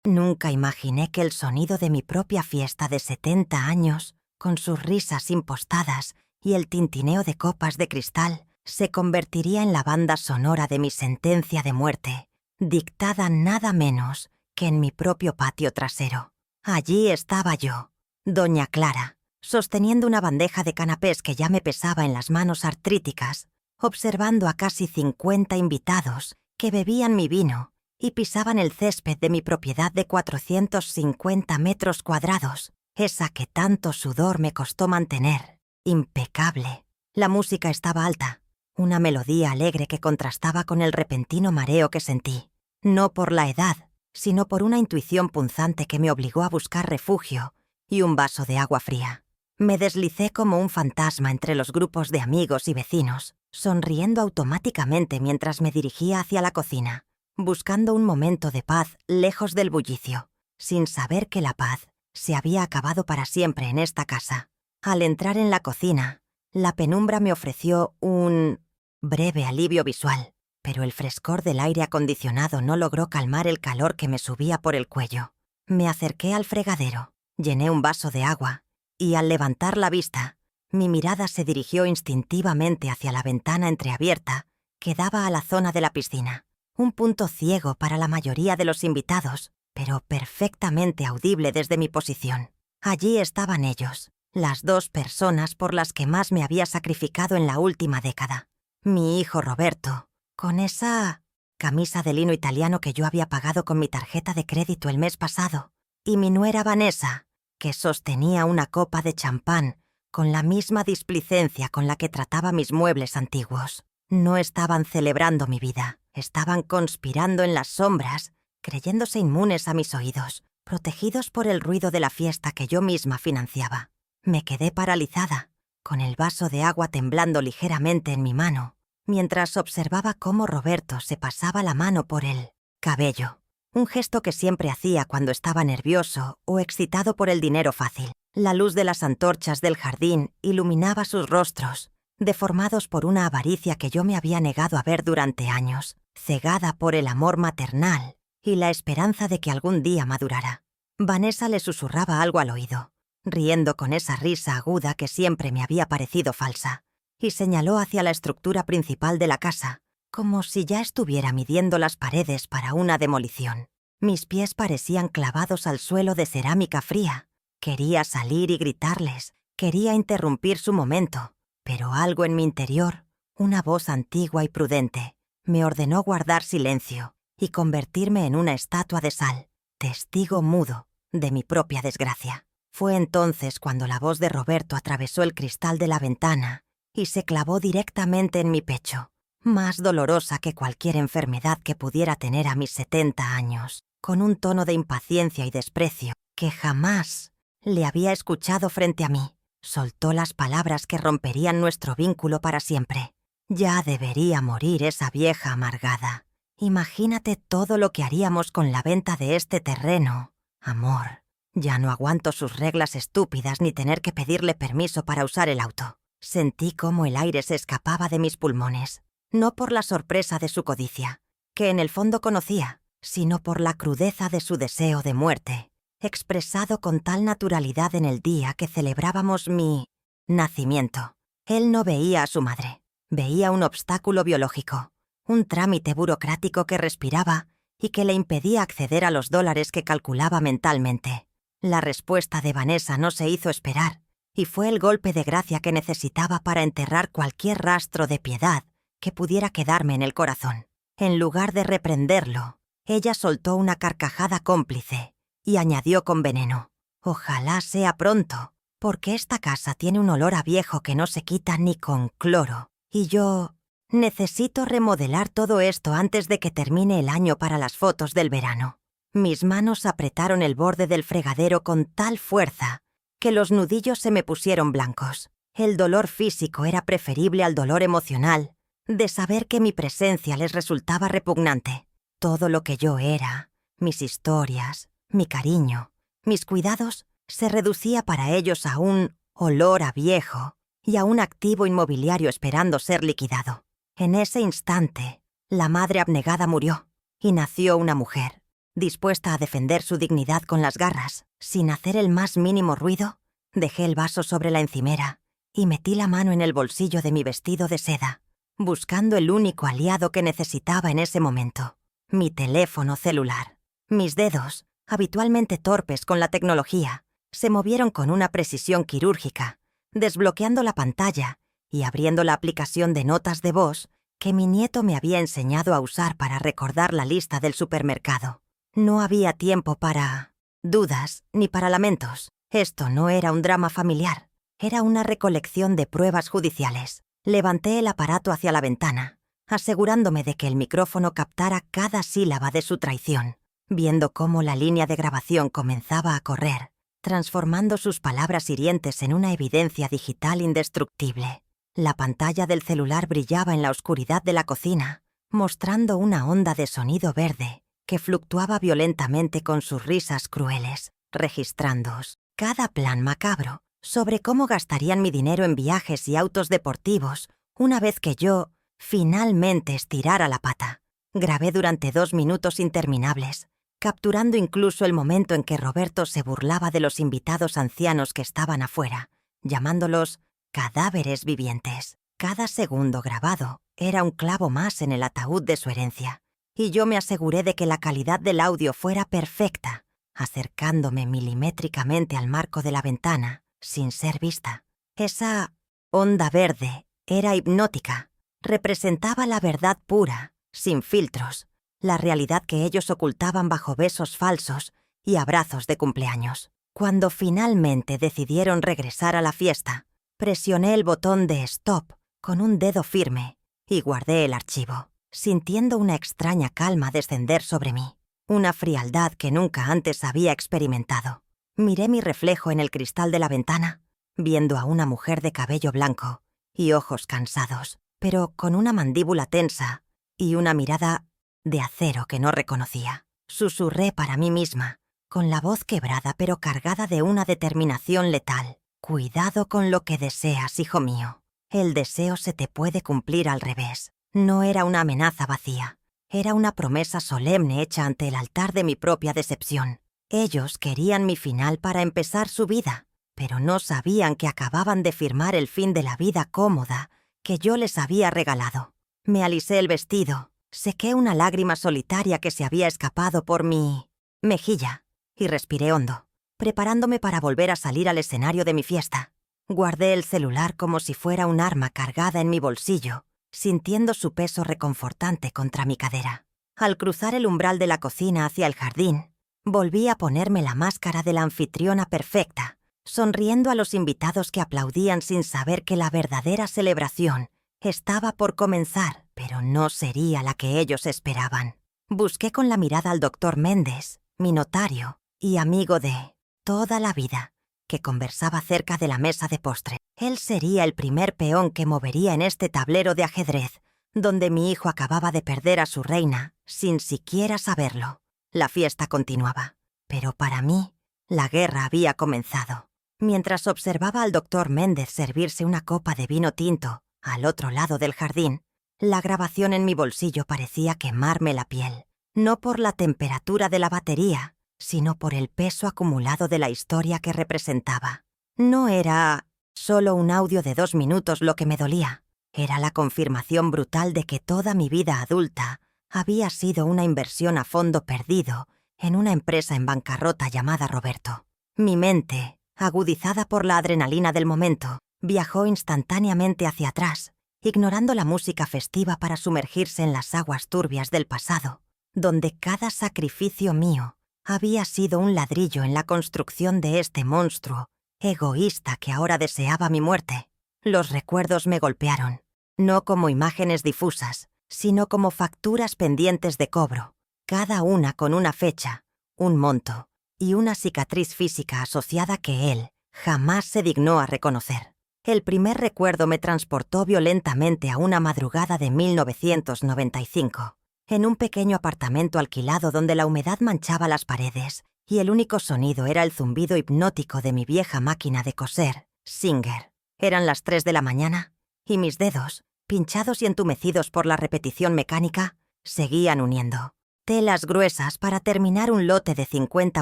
Nunca imaginé que el sonido de mi propia fiesta de 70 años, con sus risas impostadas y el tintineo de copas de cristal, se convertiría en la banda sonora de mi sentencia de muerte, dictada nada menos que en mi propio patio trasero. Allí estaba yo, doña Clara, sosteniendo una bandeja de canapés que ya me pesaba en las manos artríticas, observando a casi 50 invitados que bebían mi vino y pisaban el césped de mi propiedad de 450 metros cuadrados, esa que tanto sudor me costó mantener, impecable. La música estaba alta, una melodía alegre que contrastaba con el repentino mareo que sentí, no por la edad, sino por una intuición punzante que me obligó a buscar refugio y un vaso de agua fría. Me deslicé como un fantasma entre los grupos de amigos y vecinos, sonriendo automáticamente mientras me dirigía hacia la cocina, buscando un momento de paz lejos del bullicio, sin saber que la paz se había acabado para siempre en esta casa. Al entrar en la cocina, la penumbra me ofreció un breve alivio visual, pero el frescor del aire acondicionado no logró calmar el calor que me subía por el cuello. Me acerqué al fregadero, llené un vaso de agua, y al levantar la vista, mi mirada se dirigió instintivamente hacia la ventana entreabierta que daba a la zona de la piscina. Un punto ciego para la mayoría de los invitados, pero perfectamente audible desde mi posición. Allí estaban ellos, las dos personas por las que más me había sacrificado en la última década. Mi hijo Roberto, con esa camisa de lino italiano que yo había pagado con mi tarjeta de crédito el mes pasado, y mi nuera Vanessa, que sostenía una copa de champán con la misma displicencia con la que trataba mis muebles antiguos. No estaban celebrando mi vida, estaban conspirando en las sombras, creyéndose inmunes a mis oídos, protegidos por el ruido de la fiesta que yo misma financiaba. Me quedé paralizada, con el vaso de agua temblando ligeramente en mi mano, mientras observaba cómo Roberto se pasaba la mano por el cabello, un gesto que siempre hacía cuando estaba nervioso o excitado por el dinero fácil. La luz de las antorchas del jardín iluminaba sus rostros, deformados por una avaricia que yo me había negado a ver durante años, cegada por el amor maternal y la esperanza de que algún día madurara. Vanessa le susurraba algo al oído, riendo con esa risa aguda que siempre me había parecido falsa, y señaló hacia la estructura principal de la casa, como si ya estuviera midiendo las paredes para una demolición. Mis pies parecían clavados al suelo de cerámica fría. Quería salir y gritarles, quería interrumpir su momento, pero algo en mi interior, una voz antigua y prudente, me ordenó guardar silencio y convertirme en una estatua de sal, testigo mudo de mi propia desgracia. Fue entonces cuando la voz de Roberto atravesó el cristal de la ventana y se clavó directamente en mi pecho, más dolorosa que cualquier enfermedad que pudiera tener a mis 70 años, con un tono de impaciencia y desprecio que jamás le había escuchado frente a mí. Soltó las palabras que romperían nuestro vínculo para siempre. Ya debería morir esa vieja amargada. Imagínate todo lo que haríamos con la venta de este terreno, amor. Ya no aguanto sus reglas estúpidas ni tener que pedirle permiso para usar el auto. Sentí cómo el aire se escapaba de mis pulmones, no por la sorpresa de su codicia, que en el fondo conocía, sino por la crudeza de su deseo de muerte, expresado con tal naturalidad en el día que celebrábamos mi nacimiento. Él no veía a su madre, veía un obstáculo biológico, un trámite burocrático que respiraba y que le impedía acceder a los dólares que calculaba mentalmente. La respuesta de Vanessa no se hizo esperar, y fue el golpe de gracia que necesitaba para enterrar cualquier rastro de piedad que pudiera quedarme en el corazón. En lugar de reprenderlo, ella soltó una carcajada cómplice y añadió con veneno: «Ojalá sea pronto, porque esta casa tiene un olor a viejo que no se quita ni con cloro, y yo necesito remodelar todo esto antes de que termine el año para las fotos del verano». Mis manos apretaron el borde del fregadero con tal fuerza que los nudillos se me pusieron blancos. El dolor físico era preferible al dolor emocional de saber que mi presencia les resultaba repugnante. Todo lo que yo era, mis historias, mi cariño, mis cuidados, se reducía para ellos a un olor a viejo y a un activo inmobiliario esperando ser liquidado. En ese instante, la madre abnegada murió y nació una mujer, Dispuesta a defender su dignidad con las garras, sin hacer el más mínimo ruido, dejé el vaso sobre la encimera y metí la mano en el bolsillo de mi vestido de seda, buscando el único aliado que necesitaba en ese momento: mi teléfono celular. Mis dedos, habitualmente torpes con la tecnología, se movieron con una precisión quirúrgica, desbloqueando la pantalla y abriendo la aplicación de notas de voz que mi nieto me había enseñado a usar para recordar la lista del supermercado. No había tiempo para dudas ni para lamentos. Esto no era un drama familiar, era una recolección de pruebas judiciales. Levanté el aparato hacia la ventana, asegurándome de que el micrófono captara cada sílaba de su traición, viendo cómo la línea de grabación comenzaba a correr, transformando sus palabras hirientes en una evidencia digital indestructible. La pantalla del celular brillaba en la oscuridad de la cocina, mostrando una onda de sonido verde que fluctuaba violentamente con sus risas crueles, registrando cada plan macabro sobre cómo gastarían mi dinero en viajes y autos deportivos una vez que yo finalmente estirara la pata. Grabé durante 2 minutos interminables, capturando incluso el momento en que Roberto se burlaba de los invitados ancianos que estaban afuera, llamándolos cadáveres vivientes. Cada segundo grabado era un clavo más en el ataúd de su herencia, y yo me aseguré de que la calidad del audio fuera perfecta, acercándome milimétricamente al marco de la ventana, sin ser vista. Esa onda verde era hipnótica. Representaba la verdad pura, sin filtros, la realidad que ellos ocultaban bajo besos falsos y abrazos de cumpleaños. Cuando finalmente decidieron regresar a la fiesta, presioné el botón de stop con un dedo firme y guardé el archivo, sintiendo una extraña calma descender sobre mí, una frialdad que nunca antes había experimentado. Miré mi reflejo en el cristal de la ventana, viendo a una mujer de cabello blanco y ojos cansados, pero con una mandíbula tensa y una mirada de acero que no reconocía. Susurré para mí misma, con la voz quebrada pero cargada de una determinación letal: cuidado con lo que deseas, hijo mío. El deseo se te puede cumplir al revés. No era una amenaza vacía, era una promesa solemne hecha ante el altar de mi propia decepción. Ellos querían mi final para empezar su vida, pero no sabían que acababan de firmar el fin de la vida cómoda que yo les había regalado. Me alisé el vestido, sequé una lágrima solitaria que se había escapado por mi mejilla y respiré hondo, preparándome para volver a salir al escenario de mi fiesta. Guardé el celular como si fuera un arma cargada en mi bolsillo, sintiendo su peso reconfortante contra mi cadera. Al cruzar el umbral de la cocina hacia el jardín, volví a ponerme la máscara de la anfitriona perfecta, sonriendo a los invitados que aplaudían sin saber que la verdadera celebración estaba por comenzar, pero no sería la que ellos esperaban. Busqué con la mirada al doctor Méndez, mi notario y amigo de toda la vida, que conversaba cerca de la mesa de postre. Él sería el primer peón que movería en este tablero de ajedrez, donde mi hijo acababa de perder a su reina sin siquiera saberlo. La fiesta continuaba, pero para mí, la guerra había comenzado. Mientras observaba al doctor Méndez servirse una copa de vino tinto al otro lado del jardín, la grabación en mi bolsillo parecía quemarme la piel, no por la temperatura de la batería, sino por el peso acumulado de la historia que representaba. No era solo un audio de 2 minutos lo que me dolía, era la confirmación brutal de que toda mi vida adulta había sido una inversión a fondo perdido en una empresa en bancarrota llamada Roberto. Mi mente, agudizada por la adrenalina del momento, viajó instantáneamente hacia atrás, ignorando la música festiva para sumergirse en las aguas turbias del pasado, donde cada sacrificio mío había sido un ladrillo en la construcción de este monstruo egoísta que ahora deseaba mi muerte. Los recuerdos me golpearon, no como imágenes difusas, sino como facturas pendientes de cobro, cada una con una fecha, un monto y una cicatriz física asociada que él jamás se dignó a reconocer. El primer recuerdo me transportó violentamente a una madrugada de 1995, en un pequeño apartamento alquilado donde la humedad manchaba las paredes y el único sonido era el zumbido hipnótico de mi vieja máquina de coser, Singer. Eran las 3 de la mañana y mis dedos, pinchados y entumecidos por la repetición mecánica, seguían uniendo telas gruesas para terminar un lote de 50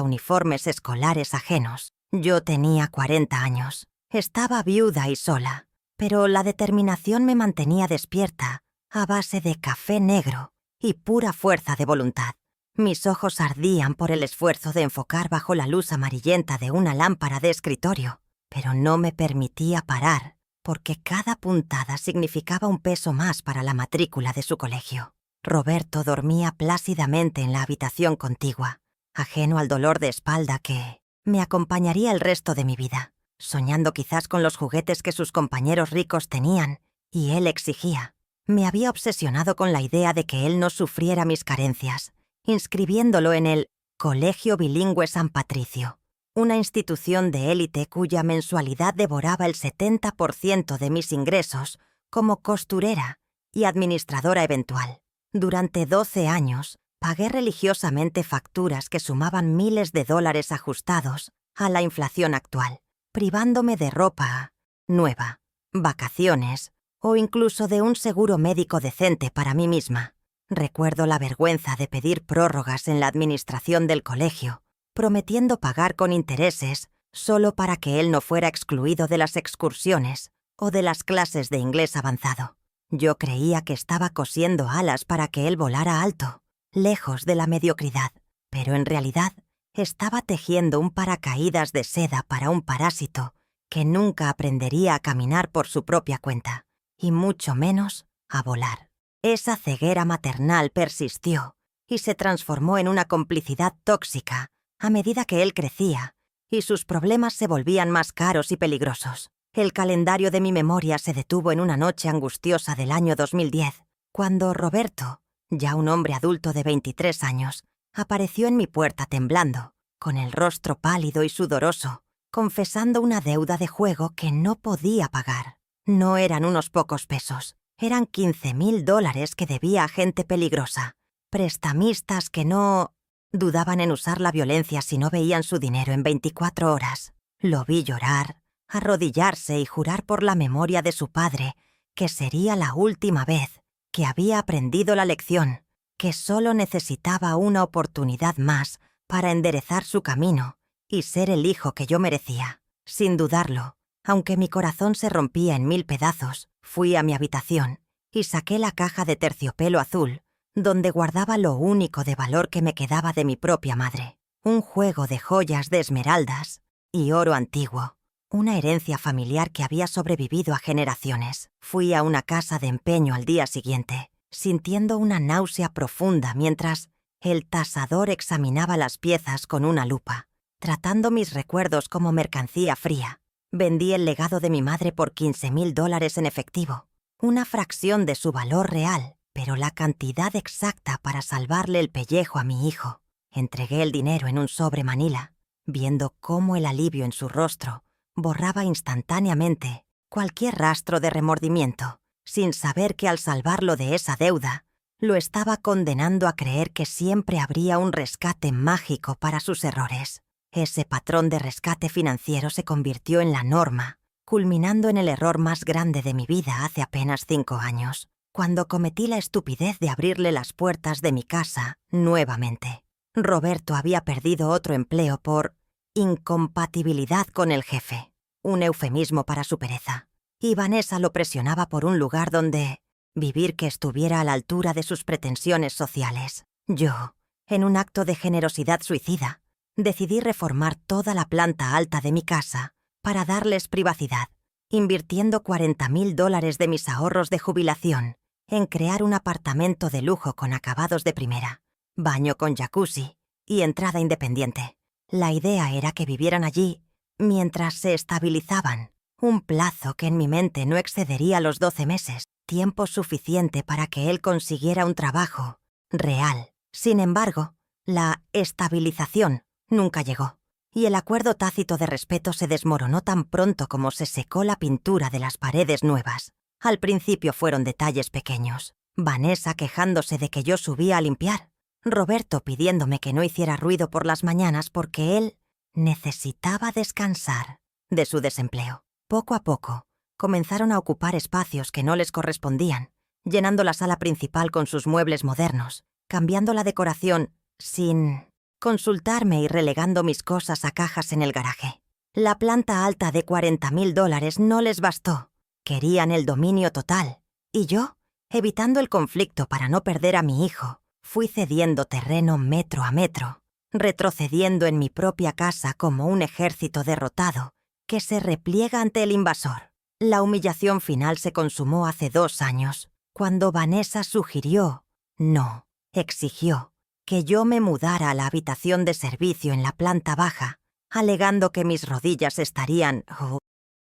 uniformes escolares ajenos. Yo tenía 40 años. Estaba viuda y sola, pero la determinación me mantenía despierta a base de café negro y pura fuerza de voluntad. Mis ojos ardían por el esfuerzo de enfocar bajo la luz amarillenta de una lámpara de escritorio, pero no me permitía parar, porque cada puntada significaba un peso más para la matrícula de su colegio. Roberto dormía plácidamente en la habitación contigua, ajeno al dolor de espalda que me acompañaría el resto de mi vida, soñando quizás con los juguetes que sus compañeros ricos tenían y él exigía. Me había obsesionado con la idea de que él no sufriera mis carencias, inscribiéndolo en el Colegio Bilingüe San Patricio, una institución de élite cuya mensualidad devoraba el 70% de mis ingresos como costurera y administradora eventual. Durante 12 años, pagué religiosamente facturas que sumaban miles de dólares ajustados a la inflación actual, privándome de ropa nueva, vacaciones o incluso de un seguro médico decente para mí misma. Recuerdo la vergüenza de pedir prórrogas en la administración del colegio, prometiendo pagar con intereses solo para que él no fuera excluido de las excursiones o de las clases de inglés avanzado. Yo creía que estaba cosiendo alas para que él volara alto, lejos de la mediocridad, pero en realidad estaba tejiendo un paracaídas de seda para un parásito que nunca aprendería a caminar por su propia cuenta, y mucho menos a volar. Esa ceguera maternal persistió y se transformó en una complicidad tóxica a medida que él crecía y sus problemas se volvían más caros y peligrosos. El calendario de mi memoria se detuvo en una noche angustiosa del año 2010, cuando Roberto, ya un hombre adulto de 23 años, apareció en mi puerta temblando, con el rostro pálido y sudoroso, confesando una deuda de juego que no podía pagar. No eran unos pocos pesos, eran $15,000 que debía a gente peligrosa, prestamistas que no dudaban en usar la violencia si no veían su dinero en 24 horas. Lo vi llorar, arrodillarse y jurar por la memoria de su padre que sería la última vez, que había aprendido la lección, que solo necesitaba una oportunidad más para enderezar su camino y ser el hijo que yo merecía. Sin dudarlo, aunque mi corazón se rompía en 1000 pedazos, fui a mi habitación y saqué la caja de terciopelo azul, donde guardaba lo único de valor que me quedaba de mi propia madre, un juego de joyas de esmeraldas y oro antiguo, una herencia familiar que había sobrevivido a generaciones. Fui a una casa de empeño al día siguiente, sintiendo una náusea profunda mientras el tasador examinaba las piezas con una lupa, tratando mis recuerdos como mercancía fría. Vendí el legado de mi madre por $15,000 en efectivo, una fracción de su valor real, pero la cantidad exacta para salvarle el pellejo a mi hijo. Entregué el dinero en un sobre manila, viendo cómo el alivio en su rostro borraba instantáneamente cualquier rastro de remordimiento, sin saber que al salvarlo de esa deuda, lo estaba condenando a creer que siempre habría un rescate mágico para sus errores. Ese patrón de rescate financiero se convirtió en la norma, culminando en el error más grande de mi vida hace apenas 5 años, cuando cometí la estupidez de abrirle las puertas de mi casa nuevamente. Roberto había perdido otro empleo por incompatibilidad con el jefe, un eufemismo para su pereza, y Vanessa lo presionaba por un lugar donde vivir que estuviera a la altura de sus pretensiones sociales. Yo, en un acto de generosidad suicida, decidí reformar toda la planta alta de mi casa para darles privacidad, invirtiendo $40,000 de mis ahorros de jubilación en crear un apartamento de lujo con acabados de primera, baño con jacuzzi y entrada independiente. La idea era que vivieran allí mientras se estabilizaban, un plazo que en mi mente no excedería los 12 meses, tiempo suficiente para que él consiguiera un trabajo real. Sin embargo, la estabilización nunca llegó, y el acuerdo tácito de respeto se desmoronó tan pronto como se secó la pintura de las paredes nuevas. Al principio fueron detalles pequeños, Vanessa quejándose de que yo subía a limpiar, Roberto pidiéndome que no hiciera ruido por las mañanas porque él necesitaba descansar de su desempleo. Poco a poco, comenzaron a ocupar espacios que no les correspondían, llenando la sala principal con sus muebles modernos cambiando la decoración sin consultarme y relegando mis cosas a cajas en el garaje. La planta alta de $40,000 no les bastó. Querían el dominio total. Y yo, evitando el conflicto para no perder a mi hijo, fui cediendo terreno metro a metro, retrocediendo en mi propia casa como un ejército derrotado que se repliega ante el invasor. La humillación final se consumó hace 2 años, cuando Vanessa sugirió, no, exigió, que yo me mudara a la habitación de servicio en la planta baja, alegando que mis rodillas estarían,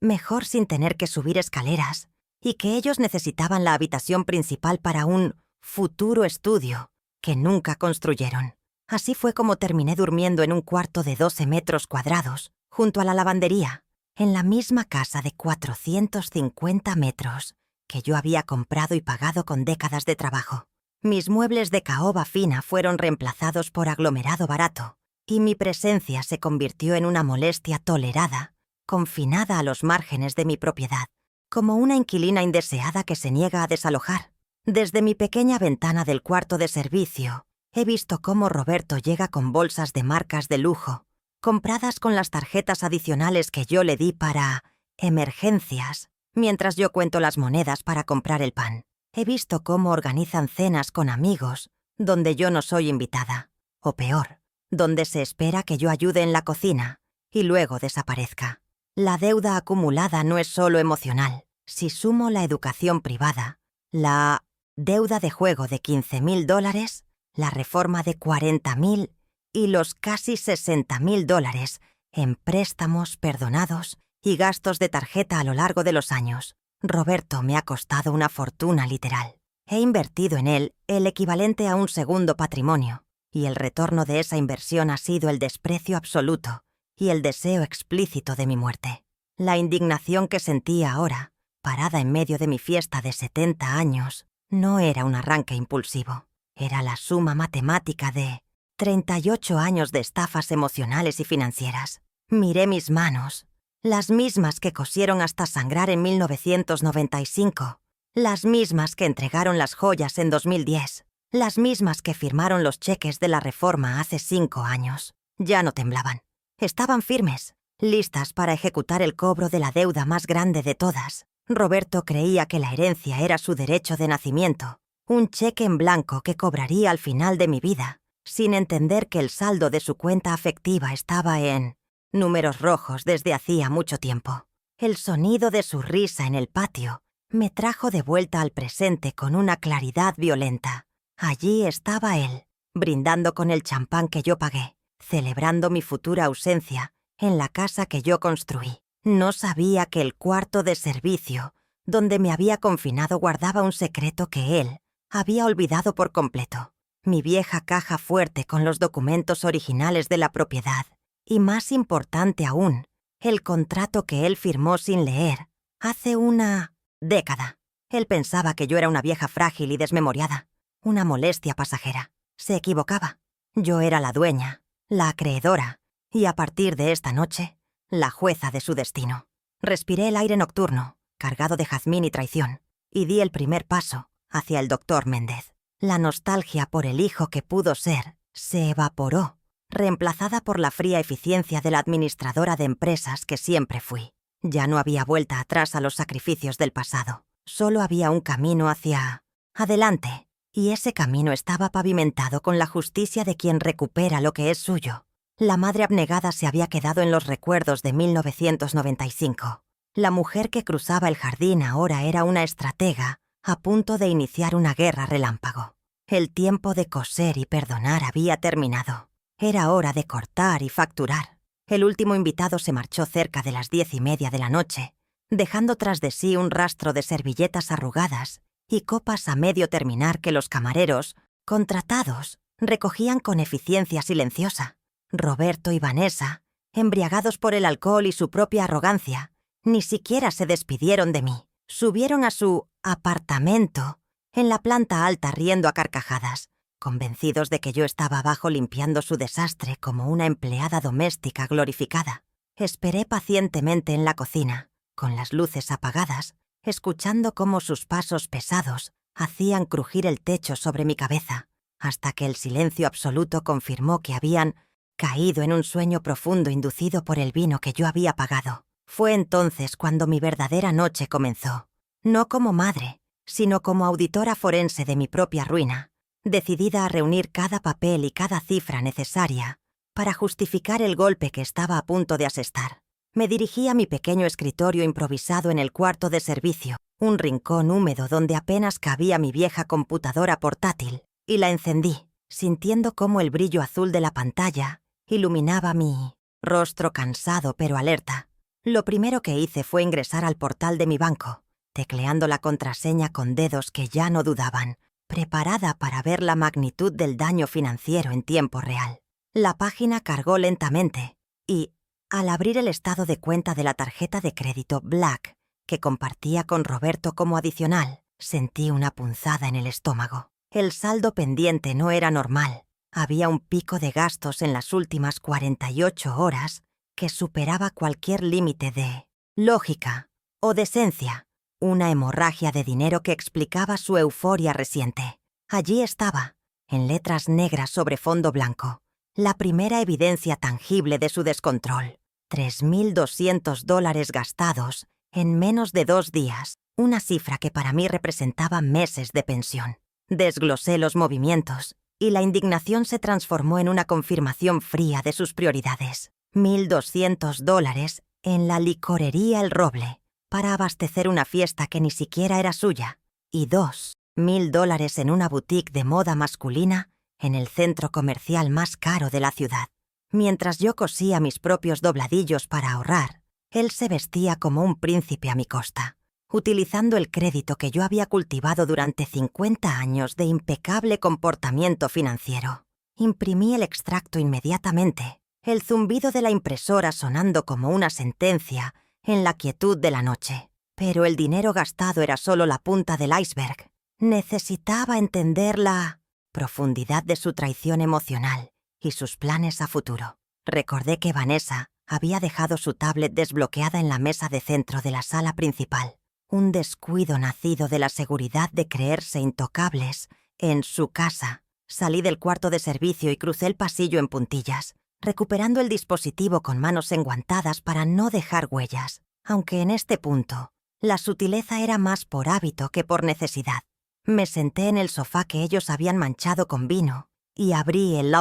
mejor sin tener que subir escaleras, y que ellos necesitaban la habitación principal para un futuro estudio que nunca construyeron. Así fue como terminé durmiendo en un cuarto de 12 metros cuadrados, junto a la lavandería, en la misma casa de 450 metros que yo había comprado y pagado con décadas de trabajo. Mis muebles de caoba fina fueron reemplazados por aglomerado barato, y mi presencia se convirtió en una molestia tolerada, confinada a los márgenes de mi propiedad, como una inquilina indeseada que se niega a desalojar. Desde mi pequeña ventana del cuarto de servicio, he visto cómo Roberto llega con bolsas de marcas de lujo, compradas con las tarjetas adicionales que yo le di para emergencias, mientras yo cuento las monedas para comprar el pan. He visto cómo organizan cenas con amigos, donde yo no soy invitada, o peor, donde se espera que yo ayude en la cocina, y luego desaparezca. La deuda acumulada no es solo emocional. Si sumo la educación privada, la deuda de juego de $15,000, la reforma de $40,000 y los casi $60,000 en préstamos perdonados y gastos de tarjeta a lo largo de los años, Roberto me ha costado una fortuna literal. He invertido en él el equivalente a un segundo patrimonio, y el retorno de esa inversión ha sido el desprecio absoluto y el deseo explícito de mi muerte. La indignación que sentía ahora, parada en medio de mi fiesta de 70 años, no era un arranque impulsivo. Era la suma matemática de 38 años de estafas emocionales y financieras. Miré mis manos, las mismas que cosieron hasta sangrar en 1995, las mismas que entregaron las joyas en 2010, las mismas que firmaron los cheques de la reforma hace 5 años. Ya no temblaban. Estaban firmes, listas para ejecutar el cobro de la deuda más grande de todas. Roberto creía que la herencia era su derecho de nacimiento, un cheque en blanco que cobraría al final de mi vida, sin entender que el saldo de su cuenta afectiva estaba en números rojos desde hacía mucho tiempo. El sonido de su risa en el patio me trajo de vuelta al presente con una claridad violenta. Allí estaba él, brindando con el champán que yo pagué, celebrando mi futura ausencia en la casa que yo construí. No sabía que el cuarto de servicio, donde me había confinado, guardaba un secreto que él había olvidado por completo. Mi vieja caja fuerte con los documentos originales de la propiedad. Y más importante aún, el contrato que él firmó sin leer hace una década. Él pensaba que yo era una vieja frágil y desmemoriada, una molestia pasajera. Se equivocaba. Yo era la dueña, la acreedora, y a partir de esta noche, la jueza de su destino. Respiré el aire nocturno, cargado de jazmín y traición, y di el primer paso hacia el doctor Méndez. La nostalgia por el hijo que pudo ser se evaporó, reemplazada por la fría eficiencia de la administradora de empresas que siempre fui. Ya no había vuelta atrás a los sacrificios del pasado. Solo había un camino hacia adelante, y ese camino estaba pavimentado con la justicia de quien recupera lo que es suyo. La madre abnegada se había quedado en los recuerdos de 1995. La mujer que cruzaba el jardín ahora era una estratega a punto de iniciar una guerra relámpago. El tiempo de coser y perdonar había terminado. Era hora de cortar y facturar. El último invitado se marchó cerca de las 10:30 de la noche, dejando tras de sí un rastro de servilletas arrugadas y copas a medio terminar que los camareros, contratados, recogían con eficiencia silenciosa. Roberto y Vanessa, embriagados por el alcohol y su propia arrogancia, ni siquiera se despidieron de mí. Subieron a su apartamento en la planta alta riendo a carcajadas, convencidos de que yo estaba abajo limpiando su desastre como una empleada doméstica glorificada. Esperé pacientemente en la cocina, con las luces apagadas, escuchando cómo sus pasos pesados hacían crujir el techo sobre mi cabeza, hasta que el silencio absoluto confirmó que habían caído en un sueño profundo inducido por el vino que yo había pagado. Fue entonces cuando mi verdadera noche comenzó, no como madre, sino como auditora forense de mi propia ruina, decidida a reunir cada papel y cada cifra necesaria para justificar el golpe que estaba a punto de asestar. Me dirigí a mi pequeño escritorio improvisado en el cuarto de servicio, un rincón húmedo donde apenas cabía mi vieja computadora portátil, y la encendí, sintiendo cómo el brillo azul de la pantalla iluminaba mi rostro cansado pero alerta. Lo primero que hice fue ingresar al portal de mi banco, tecleando la contraseña con dedos que ya no dudaban, preparada para ver la magnitud del daño financiero en tiempo real. La página cargó lentamente y, al abrir el estado de cuenta de la tarjeta de crédito Black que compartía con Roberto como adicional, sentí una punzada en el estómago. El saldo pendiente no era normal. Había un pico de gastos en las últimas 48 horas que superaba cualquier límite de lógica o decencia. Una hemorragia de dinero que explicaba su euforia reciente. Allí estaba, en letras negras sobre fondo blanco, la primera evidencia tangible de su descontrol. $3.200 gastados en menos de 2 días, una cifra que para mí representaba meses de pensión. Desglosé los movimientos y la indignación se transformó en una confirmación fría de sus prioridades. $1.200 en la licorería El Roble para abastecer una fiesta que ni siquiera era suya, y $2.000 en una boutique de moda masculina en el centro comercial más caro de la ciudad. Mientras yo cosía mis propios dobladillos para ahorrar, él se vestía como un príncipe a mi costa, utilizando el crédito que yo había cultivado durante 50 años de impecable comportamiento financiero. Imprimí el extracto inmediatamente, el zumbido de la impresora sonando como una sentencia en la quietud de la noche. Pero el dinero gastado era solo la punta del iceberg. Necesitaba entender la profundidad de su traición emocional y sus planes a futuro. Recordé que Vanessa había dejado su tablet desbloqueada en la mesa de centro de la sala principal. Un descuido nacido de la seguridad de creerse intocables en su casa. Salí del cuarto de servicio y crucé el pasillo en puntillas, recuperando el dispositivo con manos enguantadas para no dejar huellas, aunque en este punto la sutileza era más por hábito que por necesidad. Me senté en el sofá que ellos habían manchado con vino y abrí el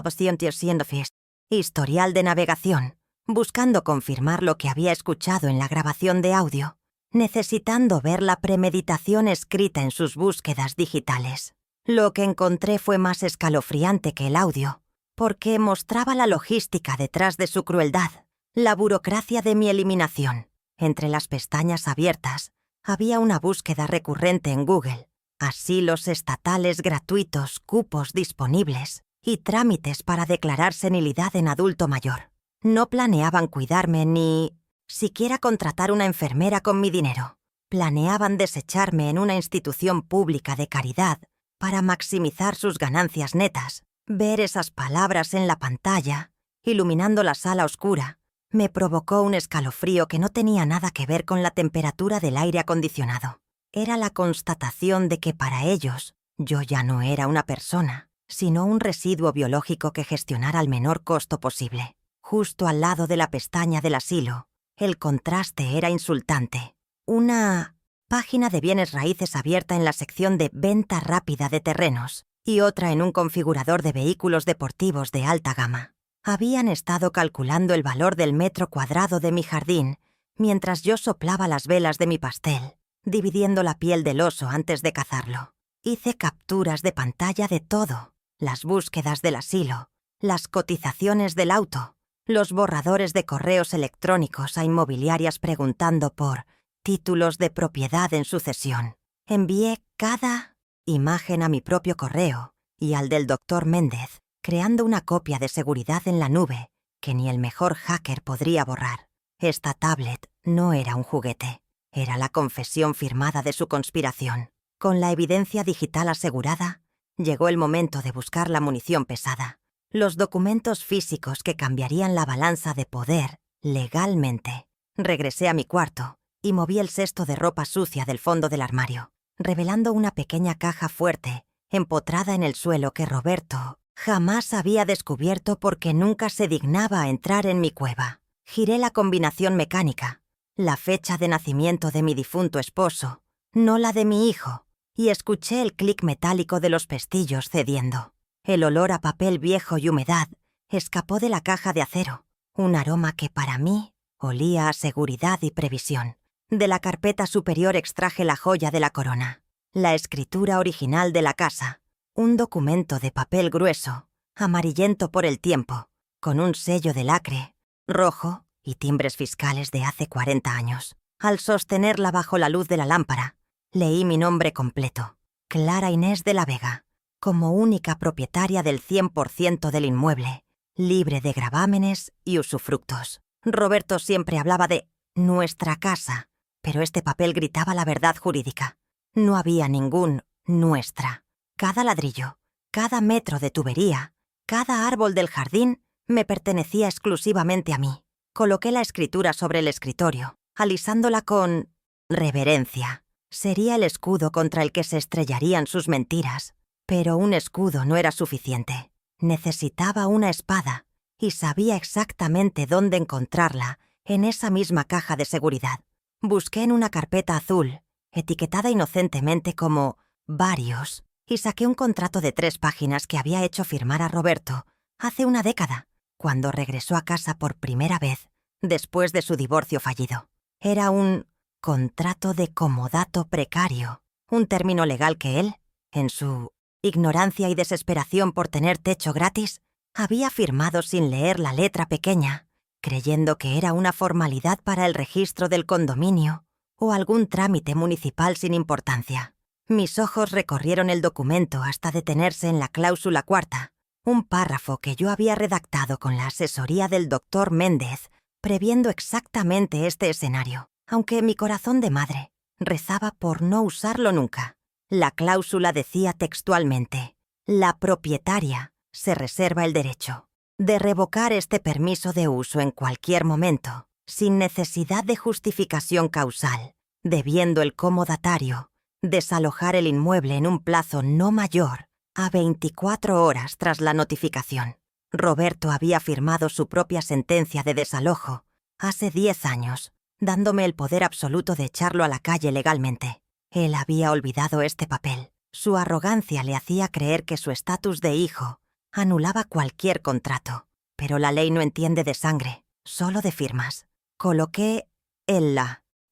historial de navegación, buscando confirmar lo que había escuchado en la grabación de audio, necesitando ver la premeditación escrita en sus búsquedas digitales. Lo que encontré fue más escalofriante que el audio, porque mostraba la logística detrás de su crueldad, la burocracia de mi eliminación. Entre las pestañas abiertas había una búsqueda recurrente en Google, asilos estatales gratuitos, cupos disponibles y trámites para declarar senilidad en adulto mayor. No planeaban cuidarme ni siquiera contratar una enfermera con mi dinero. Planeaban desecharme en una institución pública de caridad para maximizar sus ganancias netas. Ver esas palabras en la pantalla, iluminando la sala oscura, me provocó un escalofrío que no tenía nada que ver con la temperatura del aire acondicionado. Era la constatación de que para ellos yo ya no era una persona, sino un residuo biológico que gestionara al menor costo posible. Justo al lado de la pestaña del asilo, el contraste era insultante. Una página de bienes raíces abierta en la sección de venta rápida de terrenos y otra en un configurador de vehículos deportivos de alta gama. Habían estado calculando el valor del metro cuadrado de mi jardín mientras yo soplaba las velas de mi pastel, dividiendo la piel del oso antes de cazarlo. Hice capturas de pantalla de todo: las búsquedas del asilo, las cotizaciones del auto, los borradores de correos electrónicos a inmobiliarias preguntando por títulos de propiedad en sucesión. Envié cada imagen a mi propio correo y al del Dr. Méndez, creando una copia de seguridad en la nube que ni el mejor hacker podría borrar. Esta tablet no era un juguete, era la confesión firmada de su conspiración. Con la evidencia digital asegurada, llegó el momento de buscar la munición pesada, los documentos físicos que cambiarían la balanza de poder legalmente. Regresé a mi cuarto y moví el cesto de ropa sucia del fondo del armario, revelando una pequeña caja fuerte empotrada en el suelo que Roberto jamás había descubierto porque nunca se dignaba a entrar en mi cueva. Giré la combinación mecánica, la fecha de nacimiento de mi difunto esposo, no la de mi hijo, y escuché el clic metálico de los pestillos cediendo. El olor a papel viejo y humedad escapó de la caja de acero, un aroma que para mí olía a seguridad y previsión. De la carpeta superior extraje la joya de la corona, la escritura original de la casa, un documento de papel grueso, amarillento por el tiempo, con un sello de lacre, rojo y timbres fiscales de hace 40 años. Al sostenerla bajo la luz de la lámpara, leí mi nombre completo, Clara Inés de la Vega, como única propietaria del 100% del inmueble, libre de gravámenes y usufructos. Roberto siempre hablaba de nuestra casa, pero este papel gritaba la verdad jurídica. No había ningún nuestra. Cada ladrillo, cada metro de tubería, cada árbol del jardín me pertenecía exclusivamente a mí. Coloqué la escritura sobre el escritorio, alisándola con reverencia. Sería el escudo contra el que se estrellarían sus mentiras. Pero un escudo no era suficiente. Necesitaba una espada, y sabía exactamente dónde encontrarla, en esa misma caja de seguridad. Busqué en una carpeta azul, etiquetada inocentemente como varios, y saqué un contrato de 3 páginas que había hecho firmar a Roberto hace una década, cuando regresó a casa por primera vez, después de su divorcio fallido. Era un contrato de comodato precario, un término legal que él, en su ignorancia y desesperación por tener techo gratis, había firmado sin leer la letra pequeña, creyendo que era una formalidad para el registro del condominio o algún trámite municipal sin importancia. Mis ojos recorrieron el documento hasta detenerse en la cláusula 4ª, un párrafo que yo había redactado con la asesoría del doctor Méndez, previendo exactamente este escenario, aunque mi corazón de madre rezaba por no usarlo nunca. La cláusula decía textualmente: la propietaria se reserva el derecho de revocar este permiso de uso en cualquier momento, sin necesidad de justificación causal, debiendo el comodatario desalojar el inmueble en un plazo no mayor a 24 horas tras la notificación. Roberto había firmado su propia sentencia de desalojo hace 10 años, dándome el poder absoluto de echarlo a la calle legalmente. Él había olvidado este papel. Su arrogancia le hacía creer que su estatus de hijo anulaba cualquier contrato, pero la ley no entiende de sangre, solo de firmas. Coloqué el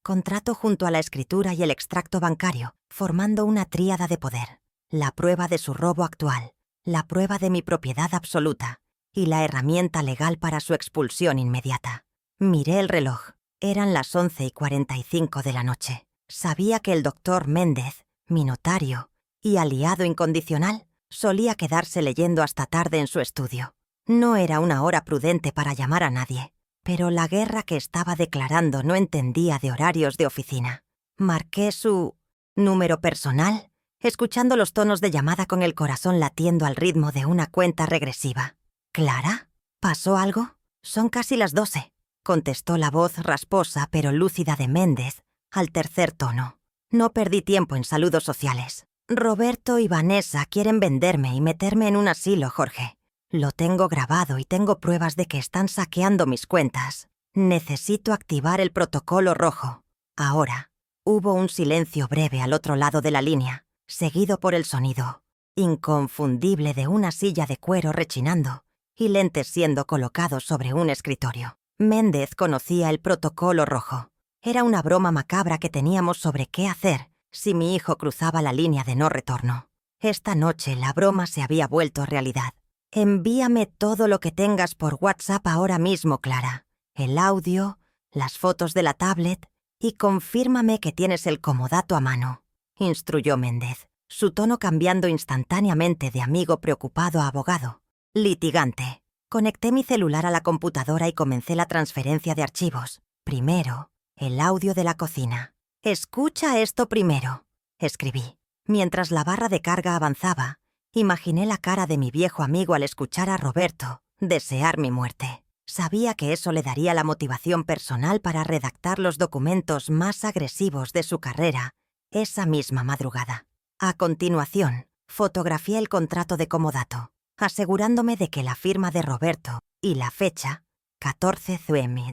contrato junto a la escritura y el extracto bancario, formando una tríada de poder: la prueba de su robo actual, la prueba de mi propiedad absoluta y la herramienta legal para su expulsión inmediata. Miré el reloj. Eran las 11:45 de la noche. Sabía que el doctor Méndez, mi notario y aliado incondicional, solía quedarse leyendo hasta tarde en su estudio. No era una hora prudente para llamar a nadie, pero la guerra que estaba declarando no entendía de horarios de oficina. Marqué su número personal, escuchando los tonos de llamada con el corazón latiendo al ritmo de una cuenta regresiva. ¿Clara? ¿Pasó algo? Son casi las 12, contestó la voz rasposa pero lúcida de Méndez al tercer tono. No perdí tiempo en saludos sociales. Roberto y Vanessa quieren venderme y meterme en un asilo, Jorge. Lo tengo grabado y tengo pruebas de que están saqueando mis cuentas. Necesito activar el protocolo rojo. Ahora. Hubo un silencio breve al otro lado de la línea, seguido por el sonido inconfundible de una silla de cuero rechinando y lentes siendo colocados sobre un escritorio. Méndez conocía el protocolo rojo. Era una broma macabra que teníamos sobre qué hacer si mi hijo cruzaba la línea de no retorno. Esta noche la broma se había vuelto realidad. Envíame todo lo que tengas por WhatsApp ahora mismo, Clara. El audio, las fotos de la tablet, y confírmame que tienes el comodato a mano, instruyó Méndez, su tono cambiando instantáneamente de amigo preocupado a abogado. Litigante. Conecté mi celular a la computadora y comencé la transferencia de archivos. Primero, el audio de la cocina. Escucha esto primero, escribí. Mientras la barra de carga avanzaba, imaginé la cara de mi viejo amigo al escuchar a Roberto desear mi muerte. Sabía que eso le daría la motivación personal para redactar los documentos más agresivos de su carrera esa misma madrugada. A continuación, Fotografié el contrato de comodato, asegurándome de que la firma de Roberto y la fecha, 14